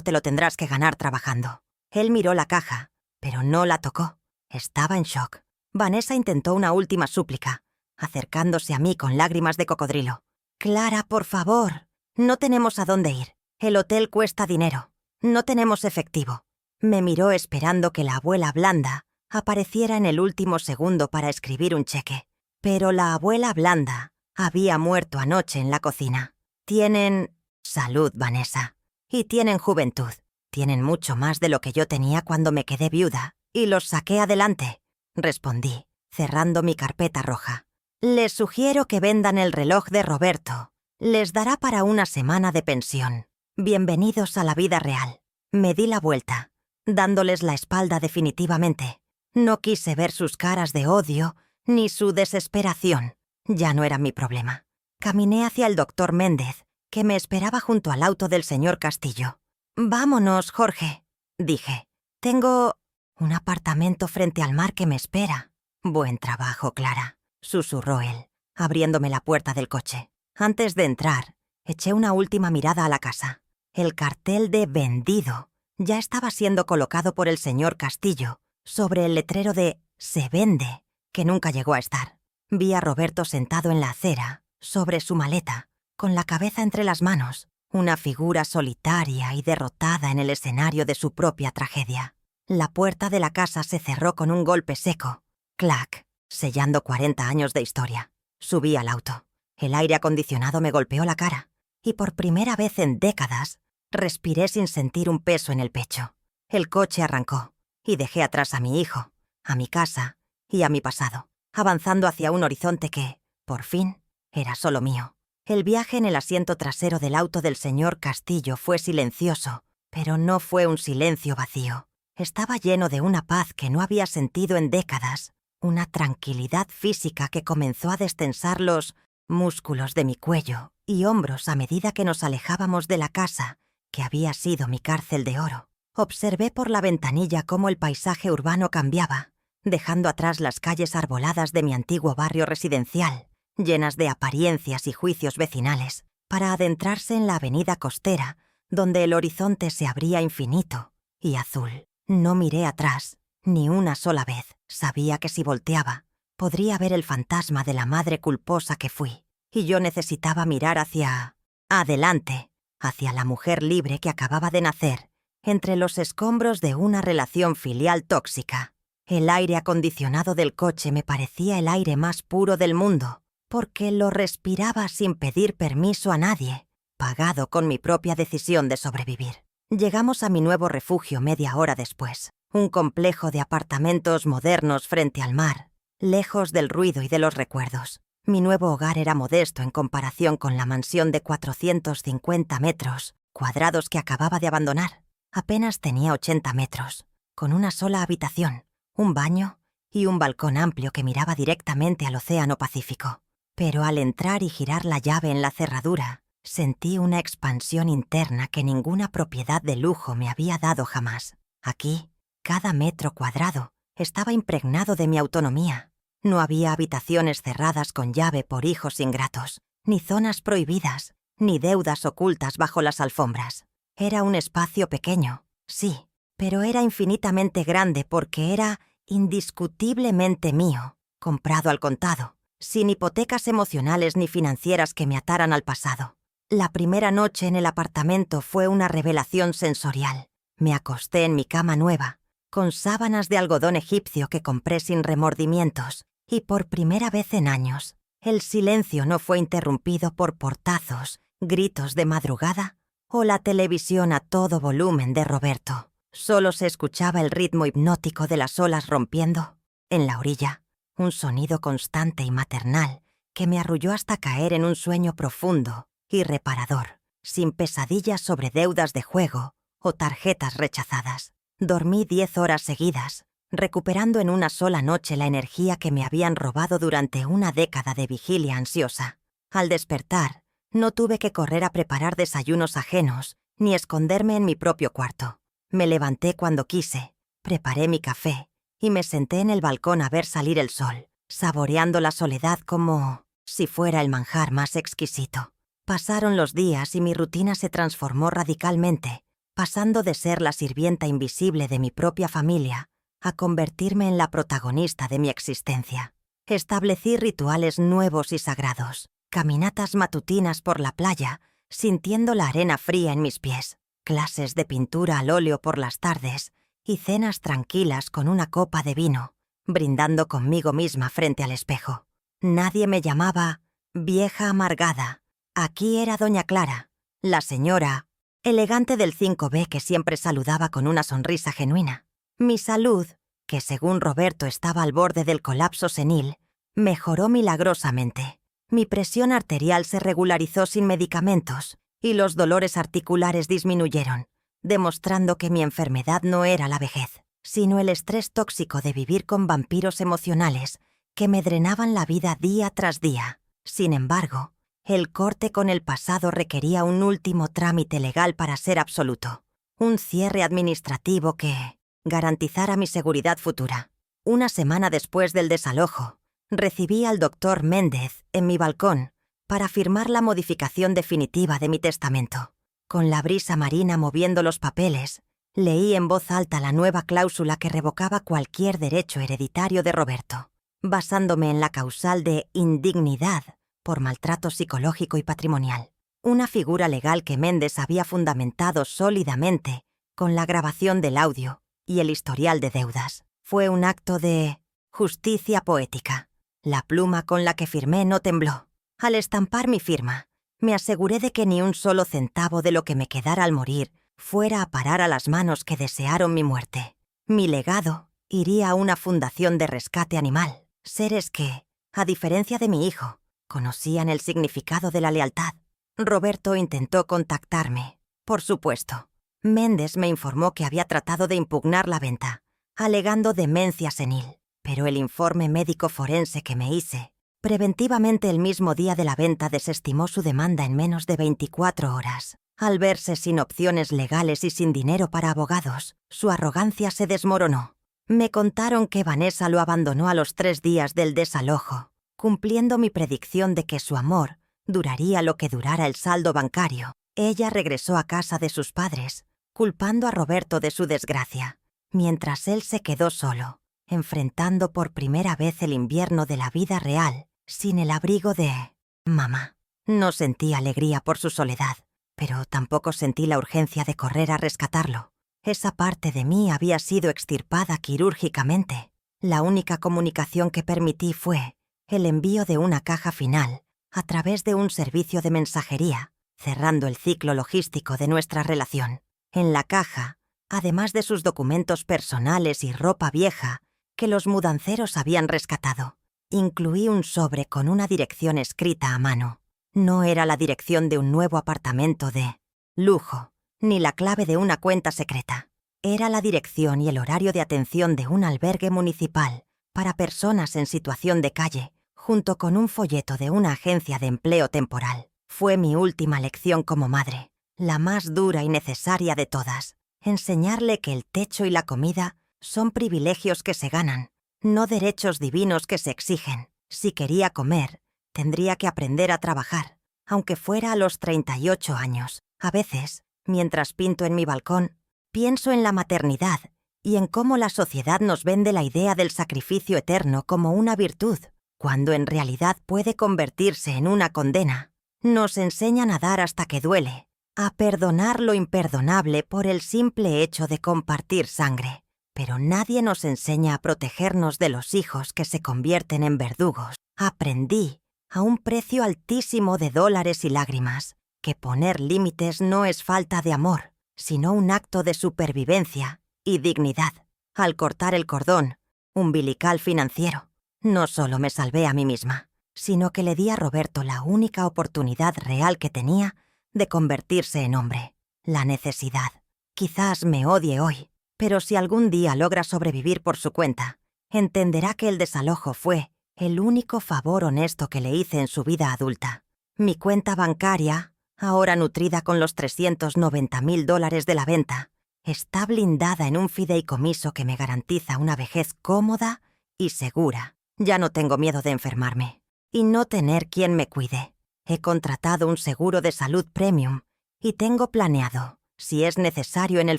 te lo tendrás que ganar trabajando. Él miró la caja, pero no la tocó. Estaba en shock. Vanessa intentó una última súplica, acercándose a mí con lágrimas de cocodrilo. «Clara, por favor, no tenemos a dónde ir. El hotel cuesta dinero. No tenemos efectivo». Me miró esperando que la abuela Blanda apareciera en el último segundo para escribir un cheque. Pero la abuela Blanda había muerto anoche en la cocina. Tienen salud, Vanessa, y tienen juventud. Tienen mucho más de lo que yo tenía cuando me quedé viuda, y los saqué adelante, respondí, cerrando mi carpeta roja. Les sugiero que vendan el reloj de Roberto. Les dará para una semana de pensión. Bienvenidos a la vida real. Me di la vuelta, dándoles la espalda definitivamente. No quise ver sus caras de odio ni su desesperación. Ya no era mi problema. Caminé hacia el doctor Méndez, que me esperaba junto al auto del señor Castillo. «Vámonos, Jorge», dije. «Tengo un apartamento frente al mar que me espera». «Buen trabajo, Clara», susurró él, abriéndome la puerta del coche. Antes de entrar, eché una última mirada a la casa. El cartel de «vendido» ya estaba siendo colocado por el señor Castillo sobre el letrero de «se vende», que nunca llegó a estar. Vi a Roberto sentado en la acera, sobre su maleta, con la cabeza entre las manos, una figura solitaria y derrotada en el escenario de su propia tragedia. La puerta de la casa se cerró con un golpe seco, clac, sellando 40 años de historia. Subí al auto. El aire acondicionado me golpeó la cara y por primera vez en décadas respiré sin sentir un peso en el pecho. El coche arrancó y dejé atrás a mi hijo, a mi casa y a mi pasado, avanzando hacia un horizonte que, por fin, era solo mío. El viaje en el asiento trasero del auto del señor Castillo fue silencioso, pero no fue un silencio vacío. Estaba lleno de una paz que no había sentido en décadas, una tranquilidad física que comenzó a destensar los músculos de mi cuello y hombros a medida que nos alejábamos de la casa que había sido mi cárcel de oro. Observé por la ventanilla cómo el paisaje urbano cambiaba, dejando atrás las calles arboladas de mi antiguo barrio residencial, llenas de apariencias y juicios vecinales, para adentrarse en la avenida costera, donde el horizonte se abría infinito y azul. No miré atrás, ni una sola vez. Sabía que si volteaba, podría ver el fantasma de la madre culposa que fui, y yo necesitaba mirar hacia adelante, hacia la mujer libre que acababa de nacer, entre los escombros de una relación filial tóxica. El aire acondicionado del coche me parecía el aire más puro del mundo, porque lo respiraba sin pedir permiso a nadie, pagado con mi propia decisión de sobrevivir. Llegamos a mi nuevo refugio media hora después, un complejo de apartamentos modernos frente al mar, lejos del ruido y de los recuerdos. Mi nuevo hogar era modesto en comparación con la mansión de 450 metros cuadrados que acababa de abandonar. Apenas tenía 80 metros, con una sola habitación, un baño y un balcón amplio que miraba directamente al Océano Pacífico. Pero al entrar y girar la llave en la cerradura, sentí una expansión interna que ninguna propiedad de lujo me había dado jamás. Aquí, cada metro cuadrado estaba impregnado de mi autonomía. No había habitaciones cerradas con llave por hijos ingratos, ni zonas prohibidas, ni deudas ocultas bajo las alfombras. Era un espacio pequeño, sí, pero era infinitamente grande porque era indiscutiblemente mío, comprado al contado, sin hipotecas emocionales ni financieras que me ataran al pasado. La primera noche en el apartamento fue una revelación sensorial. Me acosté en mi cama nueva, con sábanas de algodón egipcio que compré sin remordimientos, y por primera vez en años, el silencio no fue interrumpido por portazos, gritos de madrugada o la televisión a todo volumen de Roberto. Solo se escuchaba el ritmo hipnótico de las olas rompiendo en la orilla, un sonido constante y maternal que me arrulló hasta caer en un sueño profundo y reparador, sin pesadillas sobre deudas de juego o tarjetas rechazadas. Dormí 10 horas seguidas, recuperando en una sola noche la energía que me habían robado durante una década de vigilia ansiosa. Al despertar, no tuve que correr a preparar desayunos ajenos ni esconderme en mi propio cuarto. Me levanté cuando quise, preparé mi café y me senté en el balcón a ver salir el sol, saboreando la soledad como si fuera el manjar más exquisito. Pasaron los días y mi rutina se transformó radicalmente, pasando de ser la sirvienta invisible de mi propia familia a convertirme en la protagonista de mi existencia. Establecí rituales nuevos y sagrados, caminatas matutinas por la playa, sintiendo la arena fría en mis pies, clases de pintura al óleo por las tardes y cenas tranquilas con una copa de vino, brindando conmigo misma frente al espejo. Nadie me llamaba vieja amargada. Aquí era doña Clara, la señora elegante del 5B que siempre saludaba con una sonrisa genuina. Mi salud, que según Roberto estaba al borde del colapso senil, mejoró milagrosamente. Mi presión arterial se regularizó sin medicamentos y los dolores articulares disminuyeron, demostrando que mi enfermedad no era la vejez, sino el estrés tóxico de vivir con vampiros emocionales que me drenaban la vida día tras día. Sin embargo, el corte con el pasado requería un último trámite legal para ser absoluto, un cierre administrativo que garantizara mi seguridad futura. Una semana después del desalojo, recibí al doctor Méndez en mi balcón para firmar la modificación definitiva de mi testamento. Con la brisa marina moviendo los papeles, leí en voz alta la nueva cláusula que revocaba cualquier derecho hereditario de Roberto, basándome en la causal de indignidad por maltrato psicológico y patrimonial, una figura legal que Méndez había fundamentado sólidamente con la grabación del audio y el historial de deudas. Fue un acto de justicia poética. La pluma con la que firmé no tembló. Al estampar mi firma, me aseguré de que ni un solo centavo de lo que me quedara al morir fuera a parar a las manos que desearon mi muerte. Mi legado iría a una fundación de rescate animal, seres que, a diferencia de mi hijo, conocían el significado de la lealtad. Roberto intentó contactarme, por supuesto. Méndez me informó que había tratado de impugnar la venta, alegando demencia senil, pero el informe médico forense que me hice, preventivamente el mismo día de la venta, desestimó su demanda en menos de 24 horas. Al verse sin opciones legales y sin dinero para abogados, su arrogancia se desmoronó. Me contaron que Vanessa lo abandonó a los 3 días del desalojo, cumpliendo mi predicción de que su amor duraría lo que durara el saldo bancario. Ella regresó a casa de sus padres, culpando a Roberto de su desgracia, mientras él se quedó solo, enfrentando por primera vez el invierno de la vida real, sin el abrigo de mamá. No sentí alegría por su soledad, pero tampoco sentí la urgencia de correr a rescatarlo. Esa parte de mí había sido extirpada quirúrgicamente. La única comunicación que permití fue el envío de una caja final a través de un servicio de mensajería, cerrando el ciclo logístico de nuestra relación. En la caja, además de sus documentos personales y ropa vieja que los mudanceros habían rescatado, incluí un sobre con una dirección escrita a mano. No era la dirección de un nuevo apartamento de lujo, ni la clave de una cuenta secreta. Era la dirección y el horario de atención de un albergue municipal para personas en situación de calle, junto con un folleto de una agencia de empleo temporal. Fue mi última lección como madre, la más dura y necesaria de todas. Enseñarle que el techo y la comida son privilegios que se ganan, no derechos divinos que se exigen. Si quería comer, tendría que aprender a trabajar, aunque fuera a los 38 años. A veces, mientras pinto en mi balcón, pienso en la maternidad y en cómo la sociedad nos vende la idea del sacrificio eterno como una virtud, cuando en realidad puede convertirse en una condena. Nos enseñan a dar hasta que duele, a perdonar lo imperdonable por el simple hecho de compartir sangre, pero nadie nos enseña a protegernos de los hijos que se convierten en verdugos. Aprendí, a un precio altísimo de dólares y lágrimas, que poner límites no es falta de amor, sino un acto de supervivencia y dignidad. Al cortar el cordón umbilical financiero, no solo me salvé a mí misma, sino que le di a Roberto la única oportunidad real que tenía de convertirse en hombre: la necesidad. Quizás me odie hoy, pero si algún día logra sobrevivir por su cuenta, entenderá que el desalojo fue el único favor honesto que le hice en su vida adulta. Mi cuenta bancaria, ahora nutrida con los $390,000 de la venta, está blindada en un fideicomiso que me garantiza una vejez cómoda y segura. Ya no tengo miedo de enfermarme y no tener quien me cuide. He contratado un seguro de salud premium y tengo planeado, si es necesario en el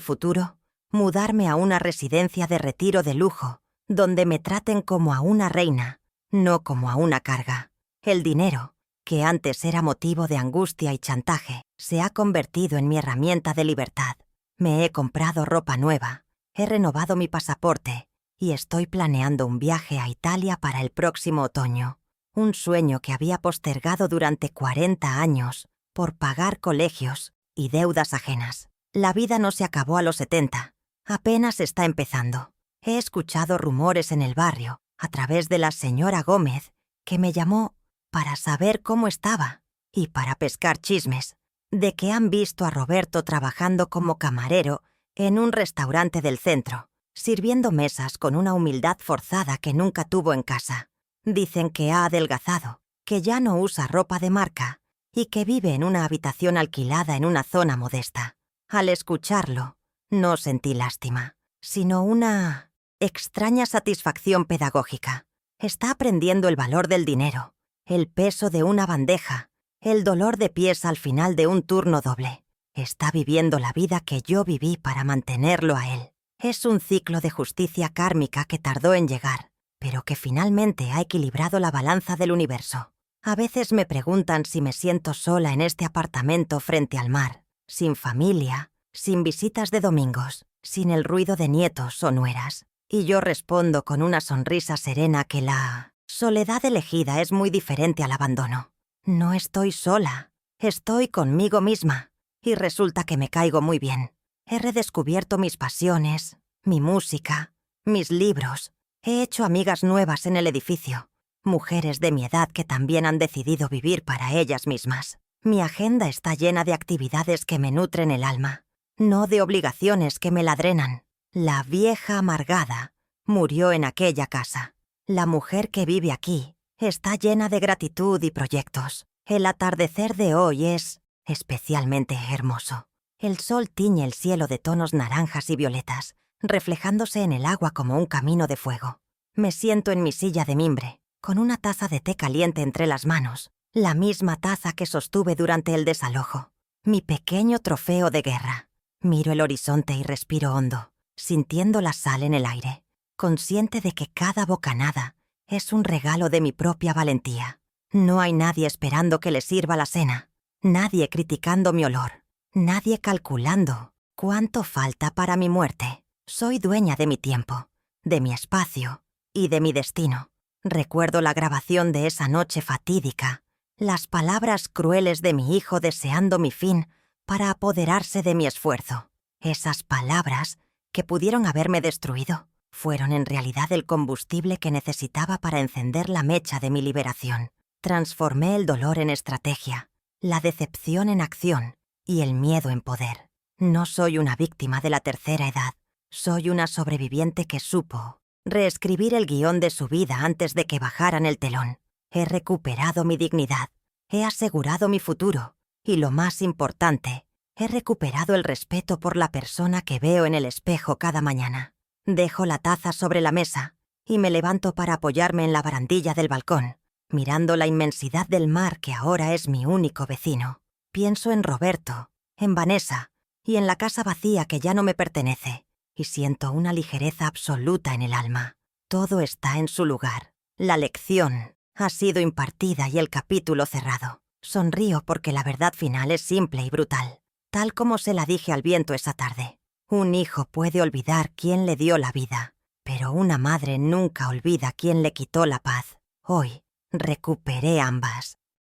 futuro, mudarme a una residencia de retiro de lujo, donde me traten como a una reina, no como a una carga. El dinero, que antes era motivo de angustia y chantaje, se ha convertido en mi herramienta de libertad. Me he comprado ropa nueva, he renovado mi pasaporte y estoy planeando un viaje a Italia para el próximo otoño. Un sueño que había postergado durante 40 años por pagar colegios y deudas ajenas. La vida no se acabó a los 70, apenas está empezando. He escuchado rumores en el barrio, a través de la señora Gómez, que me llamó para saber cómo estaba y para pescar chismes, de que han visto a Roberto trabajando como camarero en un restaurante del centro, sirviendo mesas con una humildad forzada que nunca tuvo en casa. Dicen que ha adelgazado, que ya no usa ropa de marca y que vive en una habitación alquilada en una zona modesta. Al escucharlo, no sentí lástima, sino una extraña satisfacción pedagógica. Está aprendiendo el valor del dinero, el peso de una bandeja, el dolor de pies al final de un turno doble. Está viviendo la vida que yo viví para mantenerlo a él. Es un ciclo de justicia kármica que tardó en llegar, pero que finalmente ha equilibrado la balanza del universo. A veces me preguntan si me siento sola en este apartamento frente al mar, sin familia, sin visitas de domingos, sin el ruido de nietos o nueras. Y yo respondo con una sonrisa serena que la soledad elegida es muy diferente al abandono. No estoy sola, estoy conmigo misma. Y resulta que me caigo muy bien. He redescubierto mis pasiones, mi música, mis libros. He hecho amigas nuevas en el edificio. Mujeres de mi edad que también han decidido vivir para ellas mismas. Mi agenda está llena de actividades que me nutren el alma, no de obligaciones que me la drenan. La vieja amargada murió en aquella casa. La mujer que vive aquí está llena de gratitud y proyectos. El atardecer de hoy es especialmente hermoso. El sol tiñe el cielo de tonos naranjas y violetas, reflejándose en el agua como un camino de fuego. Me siento en mi silla de mimbre, con una taza de té caliente entre las manos, la misma taza que sostuve durante el desalojo. Mi pequeño trofeo de guerra. Miro el horizonte y respiro hondo, sintiendo la sal en el aire, consciente de que cada bocanada es un regalo de mi propia valentía. No hay nadie esperando que le sirva la cena, nadie criticando mi olor, nadie calculando cuánto falta para mi muerte. Soy dueña de mi tiempo, de mi espacio y de mi destino. Recuerdo la grabación de esa noche fatídica, las palabras crueles de mi hijo deseando mi fin para apoderarse de mi esfuerzo. Esas palabras, que pudieron haberme destruido, fueron en realidad el combustible que necesitaba para encender la mecha de mi liberación. Transformé el dolor en estrategia, la decepción en acción y el miedo en poder. No soy una víctima de la tercera edad, soy una sobreviviente que supo reescribir el guión de su vida antes de que bajaran el telón. He recuperado mi dignidad, he asegurado mi futuro y, lo más importante, he recuperado el respeto por la persona que veo en el espejo cada mañana. Dejo la taza sobre la mesa y me levanto para apoyarme en la barandilla del balcón, mirando la inmensidad del mar que ahora es mi único vecino. Pienso en Roberto, en Vanessa y en la casa vacía que ya no me pertenece, y siento una ligereza absoluta en el alma. Todo está en su lugar. La lección ha sido impartida y el capítulo cerrado. Sonrío porque la verdad final es simple y brutal, tal como se la dije al viento esa tarde. Un hijo puede olvidar quién le dio la vida, pero una madre nunca olvida quién le quitó la paz. Hoy recuperé ambas.